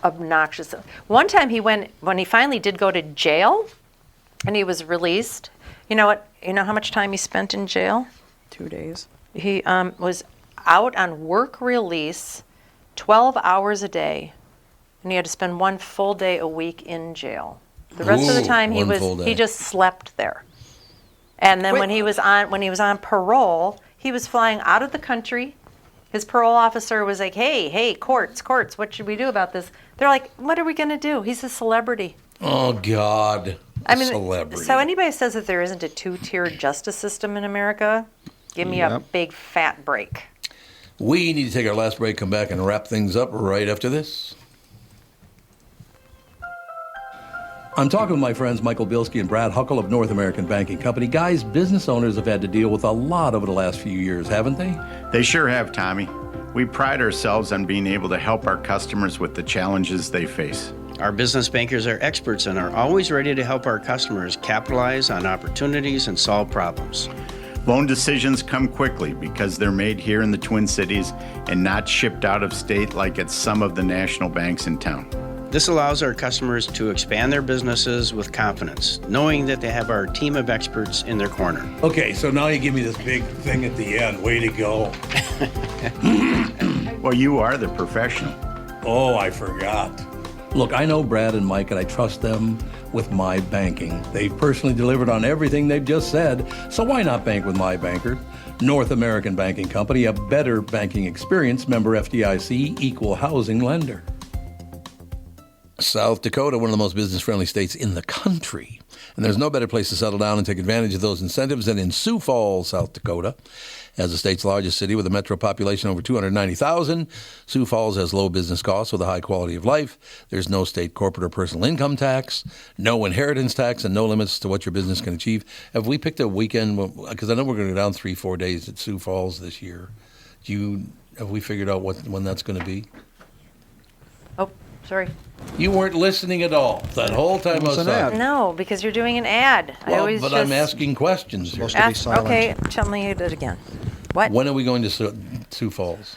obnoxious. One time when he finally did go to jail, and he was released. You know what? You know how much time he spent in jail? 2 days. He was out on work release, 12 hours a day, and he had to spend 1 full day a week in jail. The rest of the Ooh, time he 1 full day. just slept there. And then when he was on parole, he was flying out of the country. His parole officer was like, "Hey, courts, what should we do about this?" They're like, "What are we going to do? He's a celebrity." Oh, God. I mean, Celebrity. so anybody says that there isn't a 2-tiered justice system in America, give me a Yep. big fat break. We need to take our last break, come back, and wrap things up right after this. I'm talking with my friends Michael Bilski and Brad Huckle of North American Banking Company. Guys, business owners have had to deal with a lot over the last few years, haven't they? They sure have, Tommy. We pride ourselves on being able to help our customers with the challenges they face. Our business bankers are experts and are always ready to help our customers capitalize on opportunities and solve problems. Loan decisions come quickly because they're made here in the Twin Cities and not shipped out of state like at some of the national banks in town. This allows our customers to expand their businesses with confidence, knowing that they have our team of experts in their corner. Okay, so now you give me this big thing at the end. Way to go. Well, you are the professional. Oh, I forgot. Look, I know Brad and Mike, and I trust them with my banking. They've personally delivered on everything they've just said, so why not bank with my banker? North American Banking Company, a better banking experience, member FDIC, equal housing lender. South Dakota, one of the most business-friendly states in the country. And there's no better place to settle down and take advantage of those incentives than in Sioux Falls, South Dakota. As the state's largest city with a metro population over 290,000, Sioux Falls has low business costs with a high quality of life. There's no state corporate or personal income tax, no inheritance tax, and no limits to what your business can achieve. Have we picked a weekend? Because I know we're going to go down 3-4 days at Sioux Falls this year. Have we figured out when that's going to be? Oh, sorry. You weren't listening at all that whole time I was It's an ad. talking. No, because you're doing an ad. Well, but I'm asking questions here. Supposed to be silent. Okay, tell me it again. What? When are we going to Sioux Falls?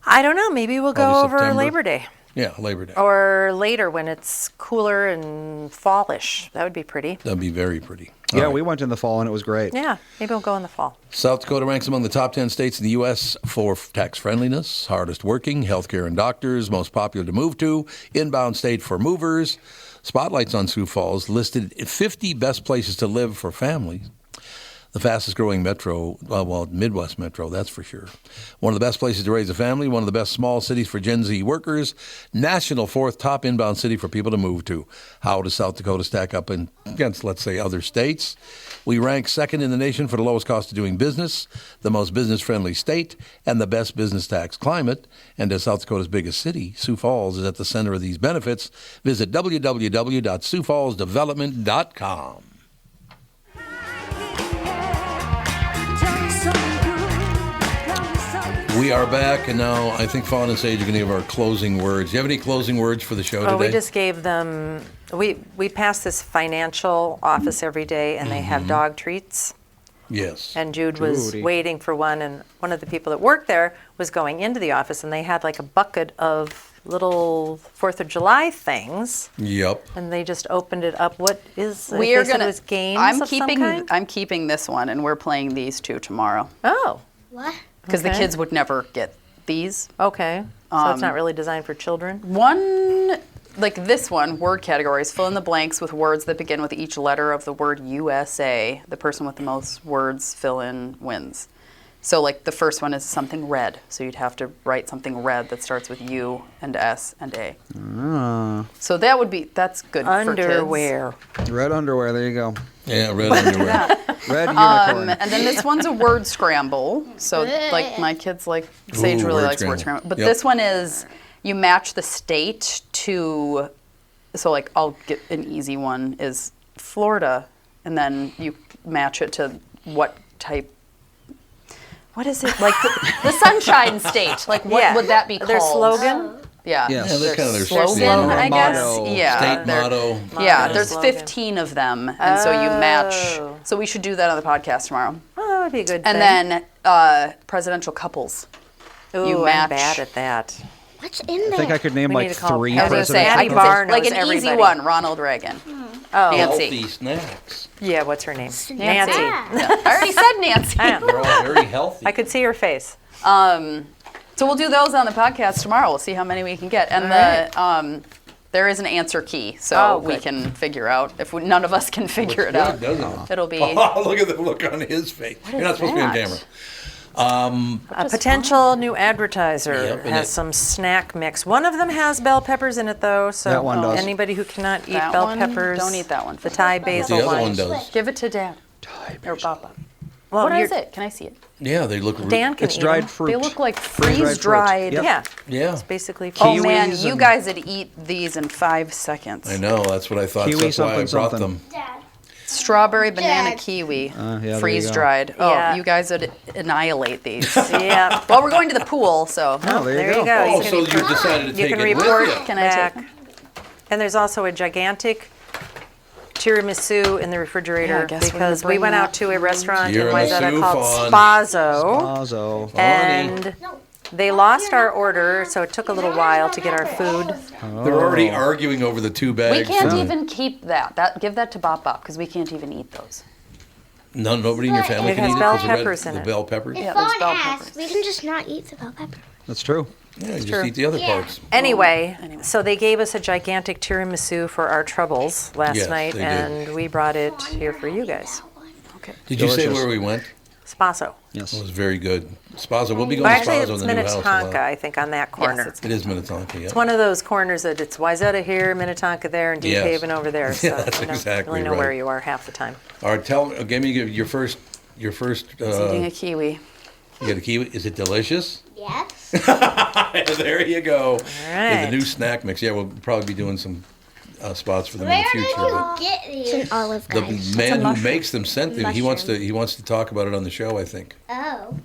I don't know. Maybe we'll go Probably over September. Labor Day. Yeah, Labor Day. Or later when it's cooler and fallish. That would be pretty. That'd be very pretty. Yeah, All right. we went in the fall and it was great. Yeah, maybe we'll go in the fall. South Dakota ranks among the top 10 states in the U.S. for tax friendliness, hardest working, healthcare and doctors, most popular to move to, inbound state for movers. Spotlights on Sioux Falls listed 50 best places to live for families. The fastest growing metro, well, Midwest metro, that's for sure. One of the best places to raise a family, one of the best small cities for Gen Z workers, national 4th top inbound city for people to move to. How does South Dakota stack up against, let's say, other states? We rank 2nd in the nation for the lowest cost of doing business, the most business-friendly state, and the best business tax climate. And as South Dakota's biggest city, Sioux Falls is at the center of these benefits. Visit www.siouxfallsdevelopment.com. We are back, and now I think Fawn and Sage are going to give our closing words. Do you have any closing words for the show Oh, today? we just gave them We pass this financial office every day, and they have dog treats. Yes. And Jude was Judy. waiting for one, and one of the people that worked there was going into the office, and they had like a bucket of little 4th of July things, Yep. and they just opened it up. What is? We are they said gonna. it was games I'm of some keeping. kind? I'm keeping this one, and we're playing these two tomorrow Oh, What? because the Okay. kids would never get these. okay. So it's not really designed for children. One, like this one, word categories. Fill in the blanks with words that begin with each letter of the word USA. The person with the most words fill in wins. So, like, the first one is something red. So you'd have to write something red that starts with U and S and A. So that's good for Underwear. Red underwear. There you go. Yeah, red underwear. Red kids. unicorn. And then this one's a word scramble. So, like, my kids like, Sage Ooh, really word likes word scramble. scramble. But Yep. this one is you match the state to, so, like, I'll get an easy one is Florida. And then you match it to what type. What is it? Like the Sunshine State. Like, what Yeah. would that be called? Their slogan? Yeah. Yes. Yeah, they're kind of their slogan, slogan. I guess. Motto. Yeah. State their- motto. Yeah, Motto. there's Slogan. 15 of them, and so you match. Oh. So we should do that on the podcast tomorrow. Oh, that would be a good And thing. then presidential couples. Ooh, you I'm match- bad at that. What's in there? I think I could name We like need to call 3 Patty. I was gonna say, presidential I Patty can couples. Barr say, like knows an easy everybody. one, Ronald Reagan. Oh, Nancy. Healthy snacks. yeah. What's her name? Nancy. Nancy. Yeah. I already said Nancy. I know. They're all very healthy. I could see her face. So we'll do those on the podcast tomorrow. We'll see how many we can get. And there is an answer key, so Oh, we good. can figure out. If none of us can figure it out, Good, doesn't it? it'll be. Oh, look at the look on his face. You're not supposed to be on that? camera. A potential new advertiser Yep, and has it- some snack mix. One of them has bell peppers in it, though. So That one does. anybody who cannot eat That bell one, peppers, don't eat that one. The Thai The basil other one. one does. Give it to Dad. Or Papa. Well, What you're- is it? Can I see it? Yeah, they look. Dan can It's eat dried them. fruit. They look like Freeze-dried fruit. freeze-dried. Yep. Yeah, Yeah, it's basically. Oh man, Kiwis you and- guys would eat these in 5 seconds. I know. That's what I thought. Kiwi That's why I something, brought something. them. Dad. Strawberry, banana, Dad. kiwi, yeah, there you go. freeze-dried. Oh, Yeah. you guys would annihilate these. Yeah. Well, we're going to the pool, so. Oh, There you go. Oh, You so can, you decided to you take can it report with you. Can I back. take? And there's also a gigantic tiramisu in the refrigerator Yeah, I guess we're gonna because we bring went that. out to a restaurant in Tiramisu Wayzata called fun. Spazo. Mazo. And they lost our order, so it took a little while to get our food. They're already arguing over the 2 bags. We can't from- even keep that. Give that to Bop Bop because we can't even eat those. No, nobody in your family It can has eat it. bell 'cause the red- peppers in the it. bell peppers. If Yeah, there's Fawn bell asks, peppers. we can just not eat the bell pepper. That's true. Yeah, you true. just eat the other Yeah. parts. Anyway, so they gave us a gigantic tiramisu for our troubles last Yes, night, they did. and we brought it here for you guys. Did you say Delicious. where we went? Spazo. Yes. It was very good. Spazo. We'll be going Well, to actually, Spazo it's in the new house. a lot. Minnetonka, I think, on that corner. it's It is Minnetonka, yeah. It's one of those corners that it's Wayzata here, Minnetonka there, and Deep Yes. Haven over there. So Yeah, that's you don't exactly really know right. where you are half the time. All right, give me your first. You Eating a kiwi. get a kiwi. Is it delicious? Yes. There you go. Yeah, right. the new snack mix. Yeah, we'll probably be doing some spots for them in Where the did future. you But get these? It's an olive, the guys. man who makes them sent them. He wants Mushroom. to talk about it on the show. I think Oh.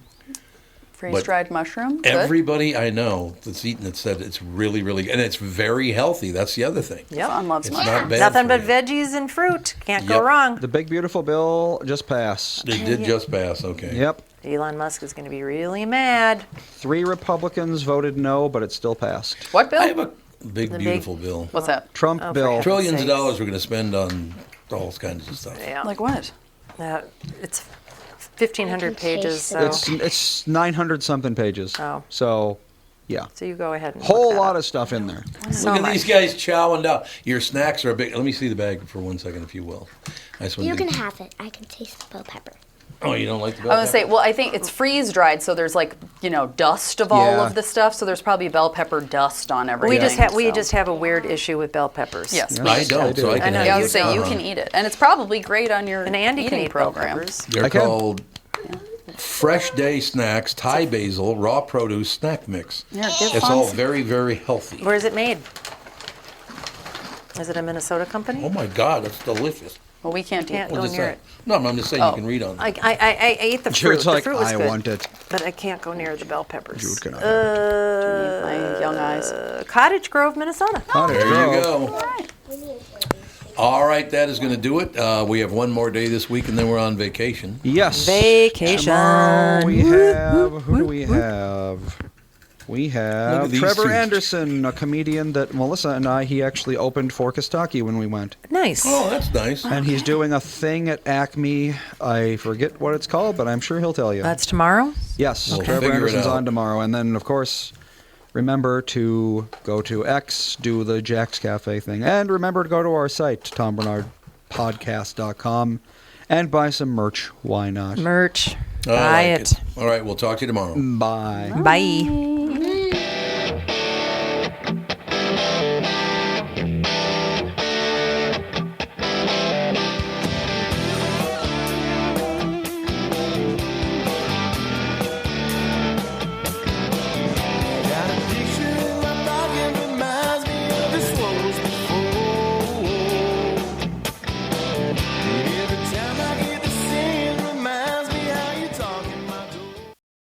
Freeze-dried mushroom. Good. everybody I know that's eaten it said it's really, really, and it's very healthy. That's the other thing. Fawn loves It's mushroom. not bad. Nothing for but you. veggies and fruit. Can't go Yep. wrong. The big beautiful bill just passed. It did just pass. Okay. Yep. Elon Musk is going to be really mad. 3 Republicans voted no, but it still passed. What bill? I have a big, The big- beautiful bill. What's that? Trump Oh, for bill. heaven's Trillions of sakes. dollars we're going to spend on all kinds of stuff. Yeah. Like what? It's 1,500 I can pages, taste so, it. It's 900 something pages. Oh. So, yeah. so you go ahead and Whole look that lot up. of stuff in there. So Look at much. these guys chowing down. Your snacks are a big. Let me see the bag for 1 second, if you will. I just want You to- can have it. I can taste the bell pepper. Oh, you don't like the bell I was gonna say, pepper? well, I think it's freeze-dried, so there's like, dust of all Yeah. of the stuff, so there's probably bell pepper dust on everything. We so. just have a weird issue with bell peppers. Yes. I don't, so I can I know, have Yeah, I you would say you don't. can eat it, and it's probably great on your And Andy can eating eat bell program. peppers. They're I can. called Fresh Day Snacks, Thai Basil, Raw Produce Snack Mix. Yeah, give It's Fawn all some- very, very healthy. Where is it made? Is it a Minnesota company? Oh my God, that's delicious. Well, we can't eat Can't it. go What's it near say? it. No, I'm just saying Oh. you can read on it. I ate the fruit. Jude's like, the fruit was I good, want it. but I can't go near the bell peppers. Jude cannot. My young eyes. Cottage Grove, Minnesota. Cottage There you Grove. go. All right, that is going to do it. We have one more day this week, and then we're on vacation. Yes. Vacation. Tomorrow we have, who do we have? We Look have at these Trevor two. Anderson, a comedian that Melissa and he actually opened for Kostaki when we went. Nice. Oh, that's nice. And he's doing a thing at Acme. I forget what it's called, but I'm sure he'll tell you. That's tomorrow? Yes, We'll Trevor figure it Anderson's out. on tomorrow. And then, of course, remember to go to X, do the Jack's Cafe thing. And remember to go to our site, tombernardpodcast.com, and buy some merch. Why not? Merch. I Buy like it. All right, we'll talk to you tomorrow. Bye. Bye.